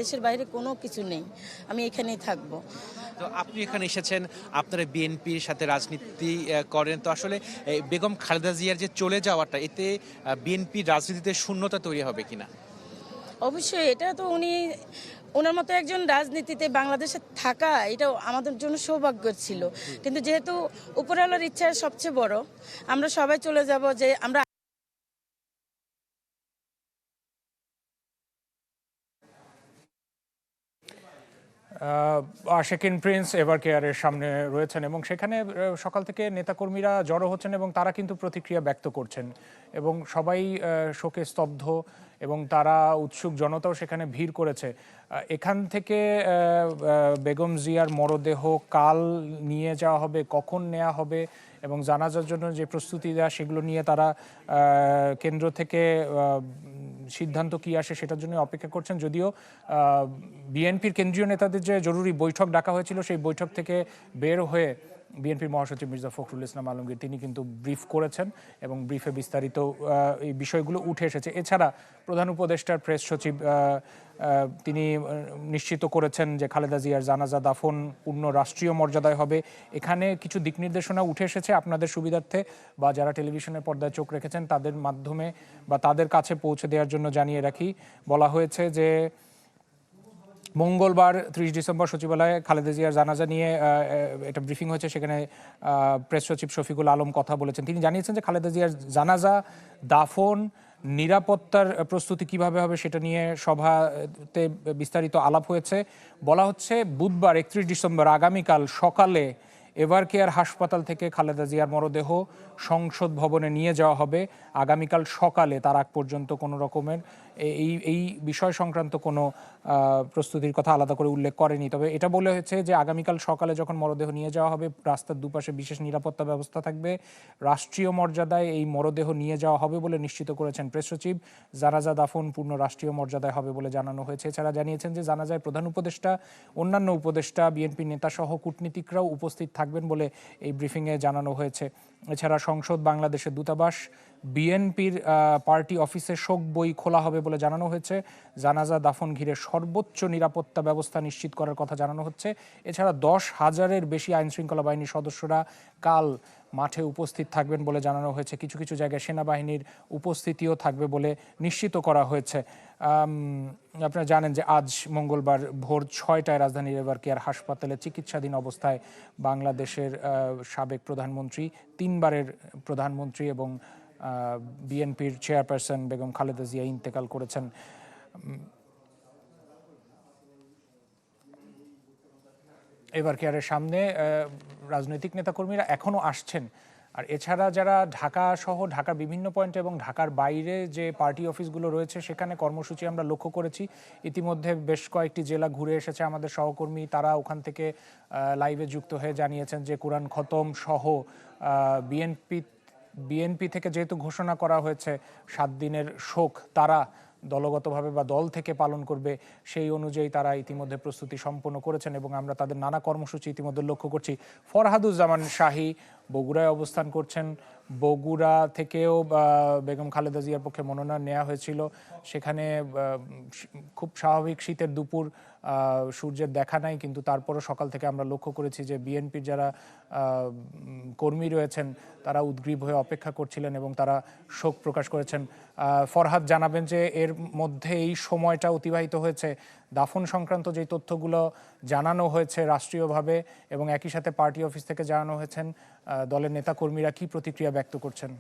দেশের বাইরে কোনো কিছু নেই, আমি এখানেই থাকবো। তো আপনি এখানে এসেছেন, আপনারা বিএনপির সাথে রাজনীতি করেন, তো আসলে বেগম খালেদা জিয়ার যে চলে যাওয়াটা এতে বিএনপির রাজনীতিতে শূন্যতা তৈরি হবে কিনা? অবশ্যই, এটা তো ওনার মতো একজন রাজনীতিতে বাংলাদেশে থাকা এটা আমাদের জন্য সৌভাগ্যের ছিল। কিন্তু যেহেতু উপরওয়ালার ইচ্ছা সবচেয়ে বড়, আমরা সবাই চলে যাব। যে আমরা আশেকিন প্রিন্স এভারকেয়ারের সামনে রয়েছেন এবং সেখানে সকাল থেকে নেতাকর্মীরা জড়ো হচ্ছেন এবং তারা কিন্তু প্রতিক্রিয়া ব্যক্ত করছেন এবং সবাই শোকে স্তব্ধ এবং তারা উৎসুক জনতাও সেখানে ভিড় করেছে। এখান থেকে বেগম জিয়ার মরদেহ কাল নিয়ে যাওয়া হবে, কখন নেওয়া হবে এবং জানাজার জন্য যে প্রস্তুতি দেওয়া সেগুলো নিয়ে তারা কেন্দ্র থেকে সিদ্ধান্ত কি আসে সেটার জন্য অপেক্ষা করছেন। যদিও বিএনপির কেন্দ্রীয় নেতাদের যে জরুরি বৈঠক ডাকা হয়েছিল সেই বৈঠক থেকে বের হয়ে বিএনপির মহাসচিব মির্জা ফখরুল ইসলাম আলমগীর তিনি কিন্তু ব্রিফ করেছেন এবং ব্রিফে বিস্তারিত এই বিষয়গুলো উঠে এসেছে। এছাড়া প্রধান উপদেষ্টার প্রেস সচিব তিনি নিশ্চিত করেছেন যে খালেদা জিয়ার জানাজা দাফন পূর্ণ রাষ্ট্রীয় মর্যাদায় হবে। এখানে কিছু দিক নির্দেশনা উঠে এসেছে, আপনাদের সুবিধার্থে বা যারা টেলিভিশনের পর্দায় চোখ রেখেছেন তাদের মাধ্যমে বা তাদের কাছে পৌঁছে দেওয়ার জন্য জানিয়ে রাখি। বলা হয়েছে যে মঙ্গলবার 30 ডিসেম্বর সচিবালয়ে খালেদা জিয়ার জানাজা নিয়ে একটা ব্রিফিং হয়েছে। সেখানে প্রেস সচিব শফিকুল আলম কথা বলেছেন। তিনি জানিয়েছেন যে খালেদা জিয়ার জানাজা দাফন নিরাপত্তার প্রস্তুতি কিভাবে হবে সেটা নিয়ে সভাতে বিস্তারিত আলাপ হয়েছে। বলা হচ্ছে বুধবার 31 ডিসেম্বর আগামীকাল সকালে এভারকেয়ার হাসপাতাল থেকে খালেদা জিয়ার মরদেহ সংসদ ভবনে নিয়ে যাওয়া হবে। আগামীকাল সকালে, তার আগ পর্যন্ত কোনো রকমের এই বিষয় সংক্রান্ত কোনো প্রস্তুতির কথা আলাদা করে উল্লেখ করেনি। তবে এটা বলে হয়েছে যে আগামীকাল সকালে যখন মরদেহ নিয়ে যাওয়া হবে রাস্তার দুপাশে বিশেষ নিরাপত্তা ব্যবস্থা থাকবে, রাষ্ট্রীয় মর্যাদায় এই মরদেহ নিয়ে যাওয়া হবে বলে নিশ্চিত করেছেন প্রেস সচিব। জানাজা দাফন পূর্ণ রাষ্ট্রীয় মর্যাদায় হবে বলে জানানো হয়েছে। এছাড়া জানিয়েছেন যে জানাজায় প্রধান উপদেষ্টা, অন্যান্য উপদেষ্টা, বিএনপি নেতাসহ কূটনীতিকরাও উপস্থিত থাকবেন বলে এই ব্রিফিংয়ে জানানো হয়েছে। এছাড়া সংসদ, বাংলাদেশের দূতাবাস, বিএনপির পার্টি অফিসে শোক বই খোলা হবে বলে জানানো হয়েছে। জানাজা দাফন ঘিরে সর্বোচ্চ নিরাপত্তা ব্যবস্থা নিশ্চিত করার কথা জানানো হচ্ছে। এছাড়া 10,000-এর বেশি আইনশৃঙ্খলা বাহিনীর সদস্যরা কাল মাঠে উপস্থিত থাকবেন বলে জানানো হয়েছে। কিছু কিছু জায়গায় সেনাবাহিনীর উপস্থিতিও থাকবে বলে নিশ্চিত করা হয়েছে। আপনারা জানেন যে আজ মঙ্গলবার ভোর 6টায় রাজধানীর এভারকেয়ার হাসপাতালে চিকিৎসাধীন অবস্থায় বাংলাদেশের সাবেক প্রধানমন্ত্রী, 3 বারের প্রধানমন্ত্রী এবং বিএনপির চেয়ারপারসন বেগম খালেদা জিয়া ইন্তেকাল করেছেন। এভারকেয়ারের সামনে রাজনৈতিক নেতাকর্মীরা এখনও আসছেন। আর এছাড়া যারা ঢাকা সহ ঢাকার বিভিন্ন পয়েন্টে এবং ঢাকার বাইরে যে পার্টি অফিসগুলো রয়েছে সেখানে কর্মসূচি আমরা লক্ষ্য করেছি। ইতিমধ্যে বেশ কয়েকটি জেলা ঘুরে এসেছে আমাদের সহকর্মী, তারা ওখান থেকে লাইভে যুক্ত হয়ে জানিয়েছেন যে কোরআন খতম সহ বিএনপি থেকে যেহেতু ঘোষণা করা হয়েছে 7 দিনের শোক তারা দলগতভাবে বা দল থেকে পালন করবে, সেই অনুযায়ী তারা ইতিমধ্যে প্রস্তুতি সম্পন্ন করেছেন এবং আমরা তাদের নানা কর্মসূচি ইতিমধ্যে লক্ষ্য করছি। ফরহাদুজ্জামান শাহী বগুড়ায় অবস্থান করছেন। বগুড়া থেকেও বেগম খালেদা জিয়ার পক্ষে মনোনয়ন নেওয়া হয়েছিল। সেখানে খুব স্বাভাবিক শীতের দুপুর, সূর্যের দেখা নাই, কিন্তু তারপরও সকাল থেকে আমরা লক্ষ্য করেছি যে বিএনপির যারা কর্মী রয়েছেন তারা উদ্গ্রীব হয়ে অপেক্ষা করছিলেন এবং তারা শোক প্রকাশ করেছেন। ফরহাদ জানাবেন যে এর মধ্যে এই সময়টা অতিবাহিত হয়েছে, দাফন সংক্রান্ত যে তথ্যগুলো জানানো হয়েছে রাষ্ট্রীয়ভাবে এবং একই সাথে পার্টি অফিস থেকে জানানো হয়েছেন, দলের নেতাকর্মীরা কি প্রতিক্রিয়া ব্যক্ত করছেন?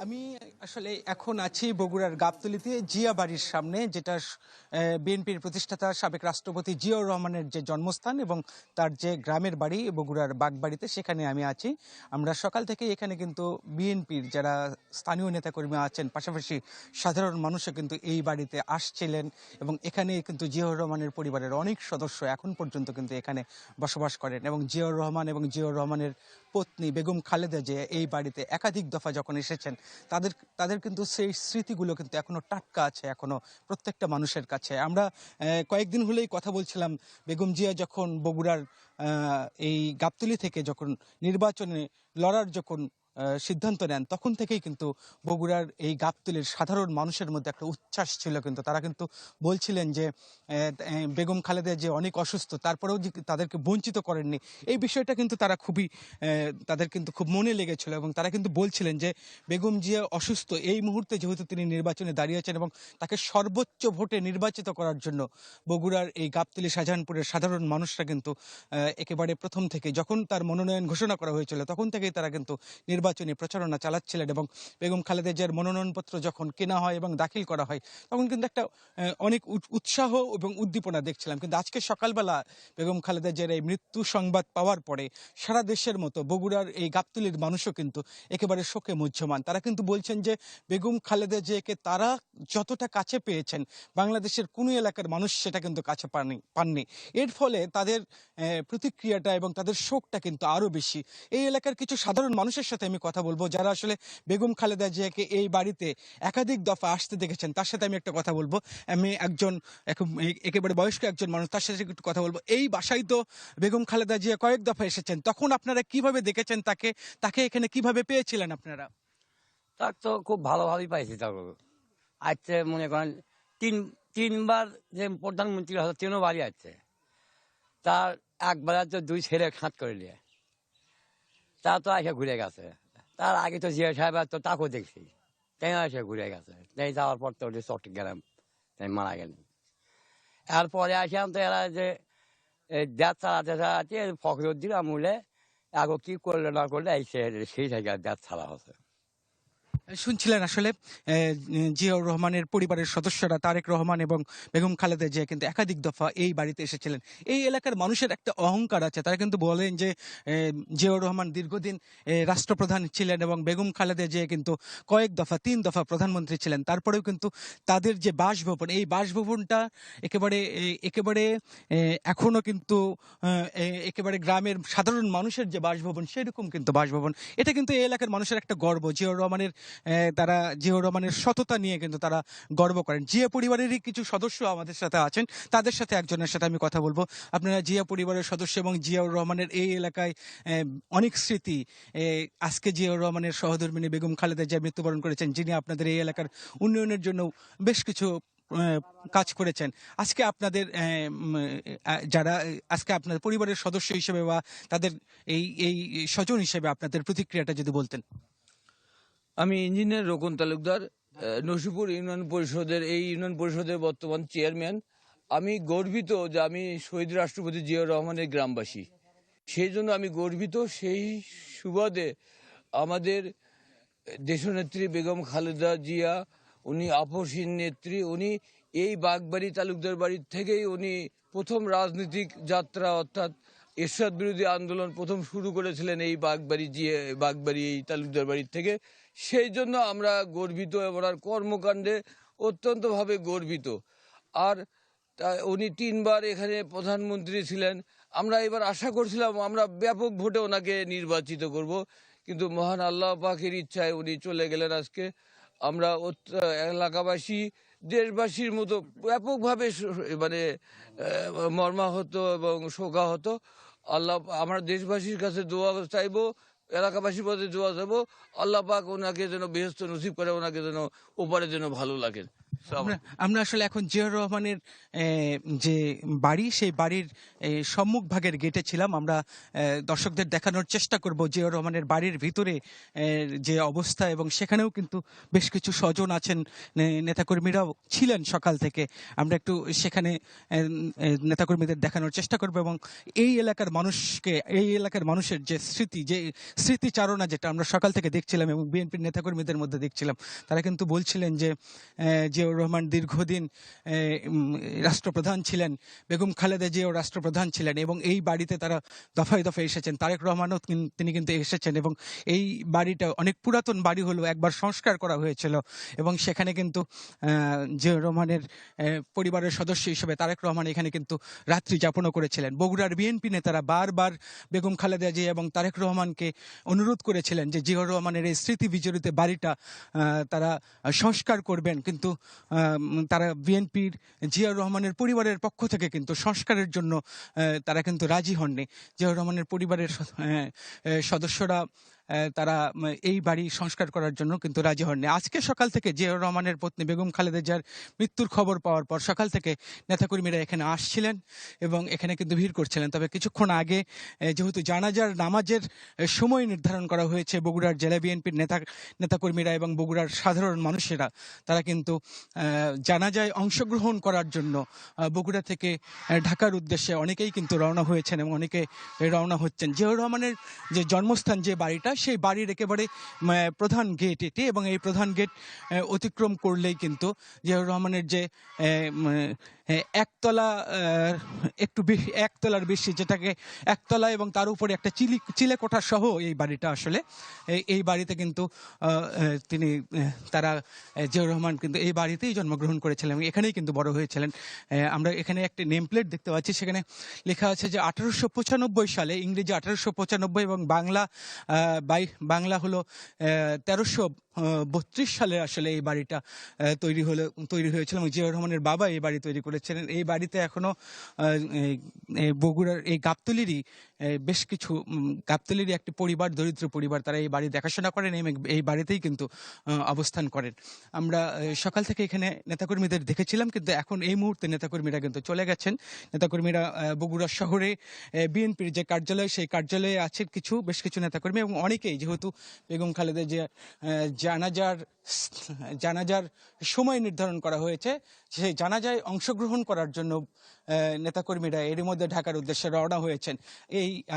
আমি আসলে এখন আছি বগুড়ার গাবতলীতে জিয়া বাড়ির সামনে, যেটা বিএনপির প্রতিষ্ঠাতা সাবেক রাষ্ট্রপতি জিয়াউর রহমানের যে জন্মস্থান এবং তার যে গ্রামের বাড়ি বগুড়ার বাগবাড়িতে, সেখানে আমি আছি। আমরা সকাল থেকে এখানে কিন্তু বিএনপির যারা স্থানীয় নেতাকর্মী আছেন, পাশাপাশি সাধারণ মানুষও কিন্তু এই বাড়িতে আসছিলেন এবং এখানে কিন্তু জিয়াউর রহমানের পরিবারের অনেক সদস্য এখন পর্যন্ত কিন্তু এখানে বসবাস করেন এবং জিয়াউর রহমান এবং জিয়াউর রহমানের পত্নী বেগম খালেদা জিয়া এই বাড়িতে একাধিক দফা যখন এসেছেন, তাদের কিন্তু সেই স্মৃতিগুলো কিন্তু এখনো টাটকা আছে, এখনো প্রত্যেকটা মানুষের কাছে। আমরা কয়েকদিন হলেই কথা বলছিলাম, বেগম জিয়া যখন বগুড়ার এই গাবতলী থেকে যখন নির্বাচনে লড়ার যখন সিদ্ধান্ত নেন, তখন থেকেই কিন্তু বগুড়ার এই গাবতলীর সাধারণ মানুষের মধ্যে একটা উচ্ছ্বাস ছিল। কিন্তু তারা কিন্তু বলছিলেন যে বেগম খালেদা যে অনেক অসুস্থ, তারপরেও যে তাদেরকে বঞ্চিত করেননি, এই বিষয়টা কিন্তু তারা তাদের কিন্তু খুব মনে লেগেছিল এবং তারা কিন্তু বলছিলেন যে বেগম জিয়া অসুস্থ, এই মুহূর্তে যেহেতু তিনি নির্বাচনে দাঁড়িয়েছেন এবং তাকে সর্বোচ্চ ভোটে নির্বাচিত করার জন্য বগুড়ার এই গাবতলী শাহজাহানপুরের সাধারণ মানুষরা কিন্তু একেবারে প্রথম থেকে, যখন তার মনোনয়ন ঘোষণা করা হয়েছিল তখন থেকেই তারা কিন্তু নির্বাচনী প্রচারণা চালাচ্ছিলেন এবং বেগম খালেদা জিয়ার মনোনয়নপত্র যখন কেনা হয় এবং দাখিল করা হয় তখন কিন্তু একটা অনেক উৎসাহ এবং উদ্দীপনা দেখছিলাম। কিন্তু আজকে সকালবেলা বেগম খালেদা জিয়ার এই মৃত্যু সংবাদ পাওয়ার পরে সারা দেশের মতো বগুড়ার এই গাবতলীর মানুষও কিন্তু একেবারে শোকে মুহ্যমান। তারা কিন্তু বলছেন যে বেগম খালেদা জিয়াকে তারা যতটা কাছে পেয়েছেন, বাংলাদেশের কোনো এলাকার মানুষ সেটা কিন্তু কাছে পাননি। এর ফলে তাদের প্রতিক্রিয়াটা এবং তাদের শোকটা কিন্তু আরো বেশি। এই এলাকার কিছু সাধারণ মানুষের সাথে আমি কথা বলবো যারা আসলে বেগম খালেদা জিয়াকে এই বাড়িতে একাধিক দফা আসতে দেখেছেন, তার সাথে আমি একটা কথা বলবো। আমি একেবারে বয়স্ক একজন মানুষ, তার সাথে একটু কথা বলবো। এই বাসায় তো বেগম খালেদা জিয়া কয়েক দফা এসেছেন, তখন আপনারা কিভাবে দেখেছেন তাকে এখানে কিভাবে পেয়েছিলেন আপনারা? তার তো খুব ভালোভাবেই পাইছি। তারপর আজকে মনে করেন তিনবার যে প্রধানমন্ত্রী হলো তিনও বাড়ি আছে, তার একবার তো দুই ছেলে খাত করে নিয়ে তা তো এসে ঘুরে গেছে। তার আগে তো জিয়া সাহেব তো তাকেও দেখছি, তাই এসে ঘুরে গেছে। তাই যাওয়ার পর তো চট্টগ্রাম তাই মারা গেলেন। এরপরে আসলাম তো এরা যে দেশ চালাতে ফখরুদ্দিন আমলে আগে কি করলে না করলে সেই থেকে দেশ চালা হচ্ছে। শুনছিলেন আসলে জিয়াউর রহমানের পরিবারের সদস্যরা তারেক রহমান এবং বেগম খালেদা জিয়া কিন্তু একাধিক দফা এই বাড়িতে এসেছিলেন। এই এলাকার মানুষের একটা অহংকার আছে, তারা কিন্তু বলেন যে জিয়াউর রহমান দীর্ঘদিন রাষ্ট্রপ্রধান ছিলেন এবং বেগম খালেদা জিয়া কিন্তু কয়েক দফা 3 দফা প্রধানমন্ত্রী ছিলেন। তারপরেও কিন্তু তাদের যে বাসভবন, এই বাসভবনটা একেবারে এখনো কিন্তু একেবারে গ্রামের সাধারণ মানুষের যে বাসভবন সেরকম কিন্তু বাসভবন। এটা কিন্তু এই এলাকার মানুষের একটা গর্ব। জিয়াউর রহমানের সততা নিয়ে কিন্তু তারা গর্ব করেন। জিয়া পরিবারেরই কিছু সদস্য আমাদের সাথে আছেন, তাদের সাথে একজনের সাথে আমি কথা বলবো। আপনারা জিয়া পরিবারের সদস্য এবং জিয়াউর রহমানের এই এলাকায় অনেক স্মৃতি। আজকে জিয়াউর রহমানের সহধর্মিণী বেগম খালেদা জিয়া মৃত্যুবরণ করেছেন, যিনি আপনাদের এই এলাকার উন্নয়নের জন্য বেশ কিছু কাজ করেছেন। আজকে আপনাদের আজকে আপনাদের পরিবারের সদস্য হিসেবে বা তাদের এই স্বজন হিসেবে আপনাদের প্রতিক্রিয়াটা যদি বলতেন। আমি ইঞ্জিনিয়ার রোকন তালুকদার, নসিপুর ইউনিয়ন পরিষদের বর্তমান চেয়ারম্যান। আমি গর্বিত যে আমি শহীদ রাষ্ট্রপতি জিয়াউর রহমানের গ্রামবাসী, সেই জন্য আমি গর্বিত। সেই সুবাদে আমাদের দেশনেত্রী বেগম খালেদা জিয়া, উনি আপসহীন নেত্রী। উনি এই বাগবাড়ি তালুকদার বাড়ির থেকেই উনি প্রথম রাজনৈতিক যাত্রা অর্থাৎ এরশাদ বিরোধী আন্দোলন প্রথম শুরু করেছিলেন এই বাগবাড়ি এই তালুকদার বাড়ির থেকে। সেই জন্য আমরা গর্বিত, ওনার কর্মকাণ্ডে অত্যন্তভাবে গর্বিত। আর উনি 3 বার এখানে প্রধানমন্ত্রী ছিলেন। আমরা এবার আশা করছিলাম আমরা ব্যাপক ভোটে ওনাকে নির্বাচিত করব, কিন্তু মহান আল্লাহ পাকের ইচ্ছায় উনি চলে গেলেন আজকে। আমরা এলাকাবাসী দেশবাসীর মতো ব্যাপকভাবে মানে মর্মাহত এবং শোকাহত। আল্লাহ, আমরা দেশবাসীর কাছে দোয়া চাইবো, এলাকাবাসীর পথে দোয়া চাইবো, আল্লাহ পাক ওনাকে যেন বেহেশত নসিব করে, ওনাকে যেন ওপারে যেন ভালো লাগে। আমরা আসলে এখন জিয়াউর রহমানের যে বাড়ি, সেই বাড়ির সম্মুখ ভাগের গেটে ছিলাম। আমরা দর্শকদের দেখানোর চেষ্টা করব জিয়াউর রহমানের বাড়ির ভিতরে যে অবস্থা, এবং সেখানেও কিন্তু বেশ কিছু স্বজন আছেন, নেতাকর্মীরাও ছিলেন সকাল থেকে। আমরা একটু সেখানে নেতাকর্মীদের দেখানোর চেষ্টা করব এবং এই এলাকার মানুষকে, এই এলাকার মানুষের যে স্মৃতিচারণা যেটা আমরা সকাল থেকে দেখছিলাম এবং বিএনপির নেতাকর্মীদের মধ্যে দেখছিলাম, তারা কিন্তু বলছিলেন যে জিয়াউর রহমান দীর্ঘদিন রাষ্ট্রপ্রধান ছিলেন, বেগম খালেদা জিয়াও রাষ্ট্রপ্রধান ছিলেন, এবং এই বাড়িতে তারা দফায় দফায় এসেছেন। তারেক রহমানও তিনি কিন্তু এসেছেন, এবং এই বাড়িটা অনেক পুরাতন বাড়ি হলো, একবার সংস্কার করা হয়েছিল, এবং সেখানে কিন্তু জিয়াউর রহমানের পরিবারের সদস্য হিসেবে তারেক রহমান এখানে কিন্তু রাত্রি যাপনও করেছিলেন। বগুড়ার বিএনপি নেতারা বারবার বেগম খালেদা জিয়া এবং তারেক রহমানকে অনুরোধ করেছিলেন যে জিয়াউর রহমানের এই স্মৃতি বিজড়িত বাড়িটা তারা সংস্কার করবেন, কিন্তু তারা বিএনপির জিয়াউর রহমানের পরিবারের পক্ষ থেকে কিন্তু সংস্কারের জন্য তারা কিন্তু রাজি হননি। জিয়াউর রহমানের পরিবারের সদস্যরা তারা এই বাড়ি সংস্কার করার জন্য কিন্তু রাজি হননি। আজকে সকাল থেকে জিয়াউর রহমানের পত্নী বেগম খালেদা জিয়ার মৃত্যুর খবর পাওয়ার পর সকাল থেকে নেতাকর্মীরা এখানে আসছিলেন এবং এখানে কিন্তু ভিড় করছিলেন। তবে কিছুক্ষণ আগে যেহেতু জানাজার নামাজের সময় নির্ধারণ করা হয়েছে, বগুড়ার জেলা বিএনপির নেতাকর্মীরা এবং বগুড়ার সাধারণ মানুষেরা তারা কিন্তু জানাজায় অংশগ্রহণ করার জন্য বগুড়া থেকে ঢাকার উদ্দেশ্যে অনেকেই কিন্তু রওনা হয়েছেন এবং অনেকে রওনা হচ্ছেন। জিয়াউর রহমানের যে জন্মস্থান, যে বাড়িটা, সেই বাড়ির একেবারে প্রধান গেট এটি, এবং এই প্রধান গেট অতিক্রম করলেই কিন্তু জিয়াউর রহমানের যে একতলার বেশি, যেটাকে একতলা এবং তার উপরে একটা চিলে কোঠা সহ এই বাড়িটা, আসলে এই বাড়িতে কিন্তু জিয়াউর রহমান কিন্তু এই বাড়িতেই জন্মগ্রহণ করেছিলেন এবং এখানেই কিন্তু বড় হয়েছিলেন। আমরা এখানে একটি নেম প্লেট দেখতে পাচ্ছি, সেখানে লেখা আছে যে 1895 সালে, ইংরেজি 1895 এবং বাংলা হলো 1332 সালে আসলে এই বাড়িটা তৈরি হয়েছিল এবং জিয়াউর রহমানের বাবা এই বাড়ি তৈরি করেছিলেন। এই বাড়িতে এখনো বগুড়ার এই গাবতলীরই বেশ কিছু গাবতলীরই একটি পরিবার, দরিদ্র পরিবার, তারা এই বাড়ি দেখাশোনা করেন এবং এই বাড়িতেই কিন্তু অবস্থান করেন। আমরা সকাল থেকে এখানে নেতাকর্মীদের দেখেছিলাম, কিন্তু এখন এই মুহূর্তে নেতাকর্মীরা কিন্তু চলে গেছেন। নেতাকর্মীরা বগুড়া শহরে বিএনপির যে কার্যালয়, সেই কার্যালয়ে আছে বেশ কিছু নেতাকর্মী, এবং অনেকেই, যেহেতু বেগম খালেদা জিয়া জানাজার সময় নির্ধারণ করা হয়েছে, সেই জানাজায় অংশগ্রহণ করার জন্য নেতাকর্মীরা এরই মধ্যে ঢাকার উদ্দেশ্যে রওনা হয়েছেন।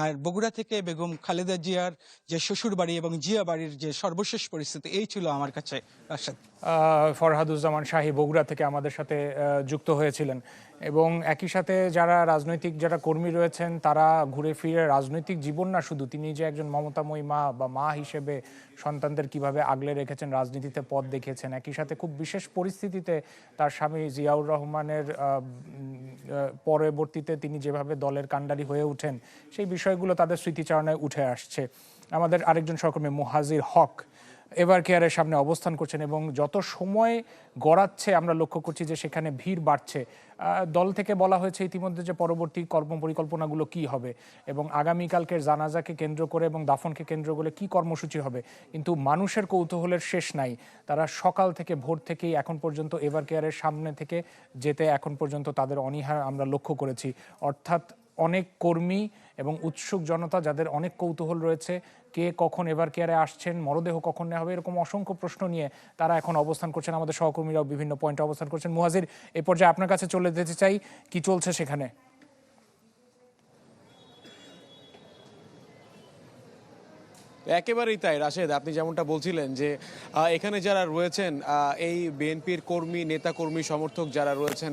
আর বগুড়া থেকে বেগম খালেদা জিয়ার যে শ্বশুর বাড়ি এবং জিয়া বাড়ির যে সর্বশেষ পরিস্থিতি, এই ছিল আমার কাছে। ফরহাদুজ্জামান শাহী বগুড়া থেকে আমাদের সাথে যুক্ত হয়েছিলেন, এবং একই সাথে যারা কর্মী রয়েছেন তারা ঘুরে ফিরে রাজনৈতিক জীবন না শুধু, তিনি যে একজন মমতাময়ী মা বা মা হিসেবে সন্তানদের কিভাবে আগলে রেখেছেন, রাজনীতিতে পথ দেখিয়েছেন, একই সাথে খুব বিশেষ পরিস্থিতিতে তার স্বামী জিয়াউর রহমানের পরবর্তীতে তিনি যেভাবে দলের কাণ্ডারি হয়ে ওঠেন, সেই বিষয়গুলো তাদের স্মৃতিচারণায় উঠে আসছে। আমাদের আরেকজন সহকর্মী মুহাজির হক এভার কেয়ারের সামনে অবস্থান করছেন, এবং যত সময় গড়াচ্ছে আমরা লক্ষ্য করছি যে সেখানে ভিড় বাড়ছে। দল থেকে বলা হয়েছে ইতিমধ্যে যে পরবর্তী কর্মপরিকল্পনাগুলো কি হবে এবং আগামীকালকের জানাজাকে কেন্দ্র করে এবং দাফনকে কেন্দ্র করে কি কর্মসূচি হবে, কিন্তু মানুষের কৌতূহলের শেষ নাই। তারা সকাল থেকে ভোর থেকেই এখন পর্যন্ত এভার কেয়ারের সামনে থেকে যেতে এখন পর্যন্ত তাদের অনীহা আমরা লক্ষ্য করেছি। অর্থাৎ অনেক কর্মী এবং উৎসুক জনতা, যাদের অনেক কৌতূহল রয়েছে, কে কখন এভার কেয়ারে আসছেন, মরদেহ কখন নেওয়া হবে, এরকম অসংখ্য প্রশ্ন নিয়ে তারা এখন অবস্থান করছেন। আমাদের সহকর্মীরাও বিভিন্ন পয়েন্টে অবস্থান করছেন। মুহাজির, এই পর্যায়ে আপনার কাছে চলে যেতে চাই, কি চলছে সেখানে? একেবারেই তাই রাশেদ, আপনি যেমনটা বলছিলেন যে এখানে যারা রয়েছেন, এই বিএনপির কর্মী, নেতা কর্মী, সমর্থক যারা রয়েছেন,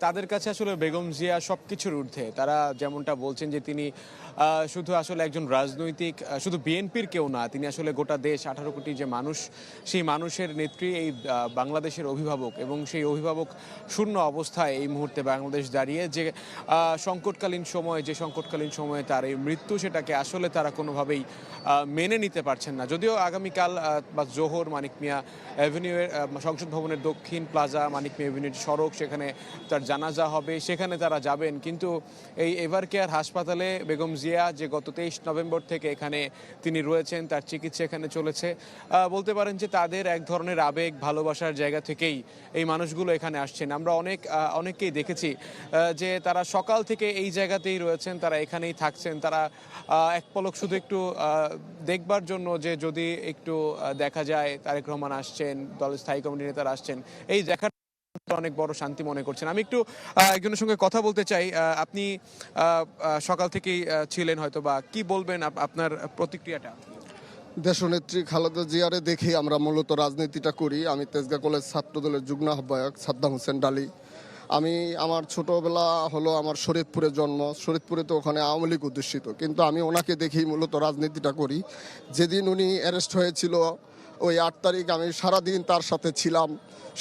তাদের কাছে আসলে বেগম জিয়া সব কিছুর ঊর্ধ্বে। তারা যেমনটা বলছেন যে তিনি শুধু আসলে একজন রাজনৈতিক, শুধু বিএনপির কেউ না, তিনি আসলে গোটা দেশ, 18 কোটি যে মানুষ, সেই মানুষের নেত্রী, এই বাংলাদেশের অভিভাবক, এবং সেই অভিভাবক শূন্য অবস্থায় এই মুহূর্তে বাংলাদেশ দাঁড়িয়ে, যে সংকটকালীন সময়ে তার এই মৃত্যু, সেটাকে আসলে তারা কোনোভাবেই মেনে নিতে পারছেন না। যদিও আগামীকাল বা জোহর মানিক মিয়া অ্যাভিনিউয়ের সংসদ ভবনের দক্ষিণ প্লাজা মানিক মিয়া অ্যাভিনিউর সড়ক, সেখানে তার জানাজা হবে, সেখানে তারা যাবেন। কিন্তু এই এভার কেয়ার হাসপাতালে বেগম জিয়া যে গত 23 নভেম্বর থেকে এখানে তিনি রয়েছেন, তার চিকিৎসা এখানে চলেছে, বলতে পারেন যে তাদের এক ধরনের আবেগ ভালোবাসার জায়গা থেকেই এই মানুষগুলো এখানে আসছেন। আমরা অনেককেই দেখেছি যে তারা সকাল থেকে এই জায়গাতেই রয়েছেন, তারা এখানেই থাকছেন, তারা এক পলক শুধু একটু দেখবার জন্য যে যদি একটু দেখা যায় তারেক রহমান আসছেন, দলের স্থায়ী কমিটির নেতারা আসছেন, এই দেখা অনেক বড় শান্তি মনে করছেন। আমি একটু একজনের সঙ্গে কথা বলতে চাই। আপনি সকাল থেকেই ছিলেন হয়তো, বা কি বলবেন আপনার প্রতিক্রিয়াটা? দেশনেত্রী খালেদা জিয়ারে দেখেই আমরা মূলত রাজনীতিটা করি। আমি তেজগাঁ কলেজ ছাত্রদলের যুগ্ম আহ্বায়ক সাদ্দাম হোসেন ডালি। আমি আমার ছোটবেলা হলো আমার শরীয়তপুরে জন্ম, শরীয়তপুরে তো ওখানে আওয়ামী লীগ অধ্যুষিত, কিন্তু আমি ওনাকে দেখেই মূলত রাজনীতিটা করি। যেদিন উনি অ্যারেস্ট হয়েছিল ওই 8 তারিখ আমি সারাদিন তার সাথে ছিলাম।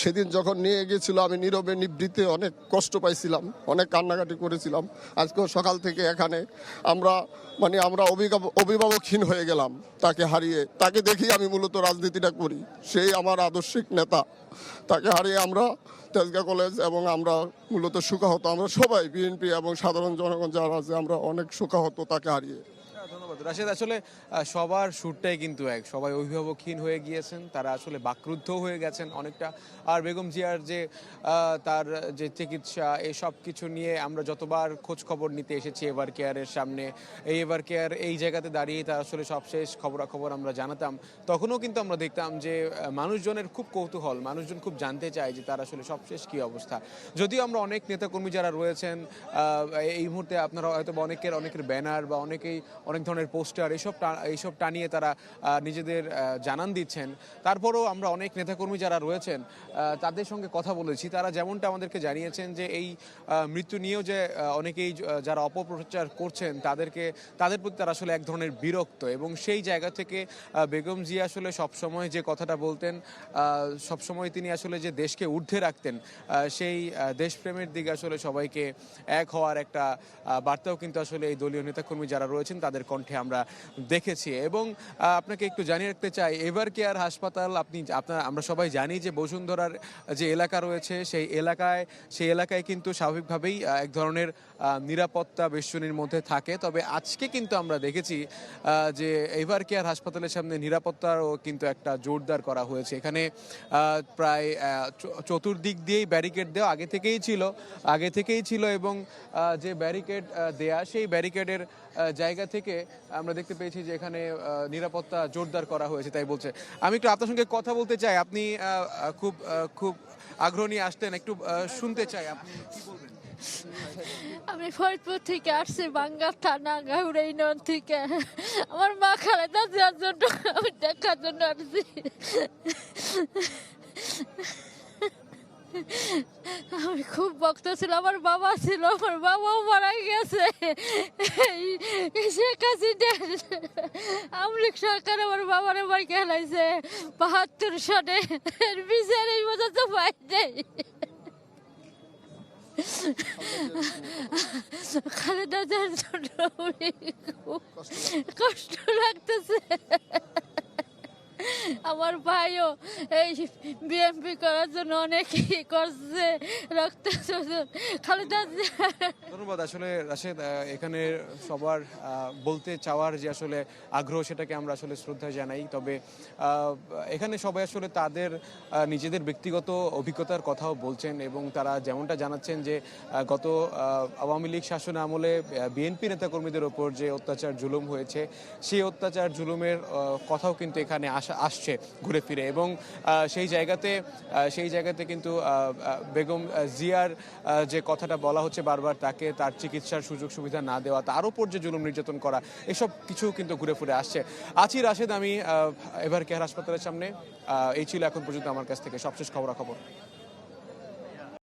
সেদিন যখন নিয়ে গিয়েছিল আমি নীরবে নিবৃত্তে অনেক কষ্ট পাইছিলাম, অনেক কান্নাকাটি করেছিলাম। আজকেও সকাল থেকে এখানে আমরা অভিভাবকহীন হয়ে গেলাম তাকে হারিয়ে। তাকে দেখেই আমি মূলত রাজনীতিটা করি, সেই আমার আদর্শিক নেতা। তাকে হারিয়ে আমরা তেজগাঁ কলেজ এবং আমরা মূলত শোকাহত, আমরা সবাই বিএনপি এবং সাধারণ জনগণ যারা আছে আমরা অনেক শোকাহত তাকে হারিয়ে। ধন্যবাদ রাশেদ। আসলে সবার সুরটাই কিন্তু এক, সবাই অভিভাবকহীন হয়ে গিয়েছেন, তারা আসলে বাকরুদ্ধ হয়ে গেছেন অনেকটা। আর বেগম জিয়ার যে তার যে চিকিৎসা, এই সব কিছু নিয়ে আমরা যতবার খোঁজ খবর নিতে এসেছি এভার কেয়ারের সামনে, এই এভার কেয়ার এই জায়গাতে দাঁড়িয়ে তার আসলে সবশেষ খবরাখবর আমরা জানাতাম, তখনও কিন্তু আমরা দেখতাম যে মানুষজনের খুব কৌতূহল, মানুষজন খুব জানতে চায় যে তার আসলে সবশেষ কী অবস্থা। যদিও আমরা অনেক নেতাকর্মী যারা রয়েছেন এই মুহূর্তে, আপনারা হয়তো অনেকের ব্যানার বা অনেক ধরনের পোস্টার এইসব টানিয়ে তারা নিজেদের জানান দিচ্ছেন, তারপরেও আমরা অনেক নেতাকর্মী যারা রয়েছেন তাদের সঙ্গে কথা বলেছি। তারা যেমনটা আমাদেরকে জানিয়েছেন যে এই মৃত্যু নিয়েও যে অনেকেই যারা অপপ্রচার করছেন তাদের প্রতি তারা আসলে এক ধরনের বিরক্ত, এবং সেই জায়গা থেকে বেগম জিয়া আসলে সবসময় যে কথাটা বলতেন, সবসময় তিনি আসলে যে দেশকে ঊর্ধ্বে রাখতেন, সেই দেশপ্রেমের দিকে আসলে সবাইকে এক হওয়ার একটা বার্তাও কিন্তু আসলে এই দলীয় নেতাকর্মী যারা রয়েছেন তাদের কণ্ঠে আমরা দেখেছি। এবং আপনাকে একটু জানিয়ে রাখতে চাই, এভার কেয়ার হাসপাতাল আমরা সবাই জানি যে বসুন্ধরার যে এলাকা রয়েছে সেই এলাকায় কিন্তু স্বাভাবিকভাবেই এক ধরনের নিরাপত্তা বেষ্টনীর মধ্যে থাকে। তবে আজকে কিন্তু আমরা দেখেছি যে এভার কেয়ার হাসপাতালের সামনে নিরাপত্তারও কিন্তু একটা জোরদার করা হয়েছে। এখানে প্রায় চতুর্দিক দিয়েই ব্যারিকেড দেওয়া আগে থেকেই ছিল, এবং যে ব্যারিকেড দেয়া সেই ব্যারিকেডের জায়গা থেকে আমরা দেখতে পেয়েছি যে এখানে নিরাপত্তা জোরদার করা হয়েছে, তাই বলছে। আমি একটু আপনার সঙ্গে কথা বলতে চাই, আপনি খুব আগ্রহ নিয়ে আসতেন, একটু শুনতে চাই আপনি কি বলবেন। আমি ফরিদপুর থেকে আসছি, বাঙ্গাল থানা গাউড়া ইউনিয়ন থেকে। আমার মা খালেদা জিয়ার জন্য আমি দেখার জন্য আসছি। আমি খুব ভক্ত ছিল, আমার বাবা ছিল, আমার বাবাও মারা গেছে। শেখ হাসিনা আওয়ামী লীগ সরকার আমার বাবার বাড়ি খেলাইছে ৭২ সনে, বিচার এই পর্যন্ত পাই নাই। খালেদা জিয়ার জন্য খুব কষ্ট লাগতেছে। আমার ভাইও এই বিএনপি করার জন্য অনেকেই করছে, রক্ত খালেদা জিয়া। ধন্যবাদ। আসলে রাশেদ, এখানে সবার বলতে চাওয়ার যে আসলে আগ্রহ, সেটাকে আমরা আসলে শ্রদ্ধা জানাই। তবে এখানে সবাই আসলে তাদের নিজেদের ব্যক্তিগত অভিজ্ঞতার কথাও বলছেন, এবং তারা যেমনটা জানাচ্ছেন যে গত আওয়ামী লীগ শাসন আমলে বিএনপি নেতাকর্মীদের ওপর যে অত্যাচার জুলুম হয়েছে, সেই অত্যাচার জুলুমের কথাও কিন্তু এখানে আসছে ঘুরে ফিরে। এবং সেই জায়গাতে কিন্তু বেগম জিয়ার যে কথাটা বলা হচ্ছে বারবার, তার চিকিৎসার সুযোগ সুবিধা না দেওয়া, তার উপর যে জুলুম নির্যাতন করা, এসব কিছু কিন্তু ঘুরে ফিরে আসছে। আছি রাশেদ, আমি এভার কেয়ার হাসপাতালের সামনে। এই ছিল এখন পর্যন্ত আমার কাছ থেকে সবশেষ খবরাখবর।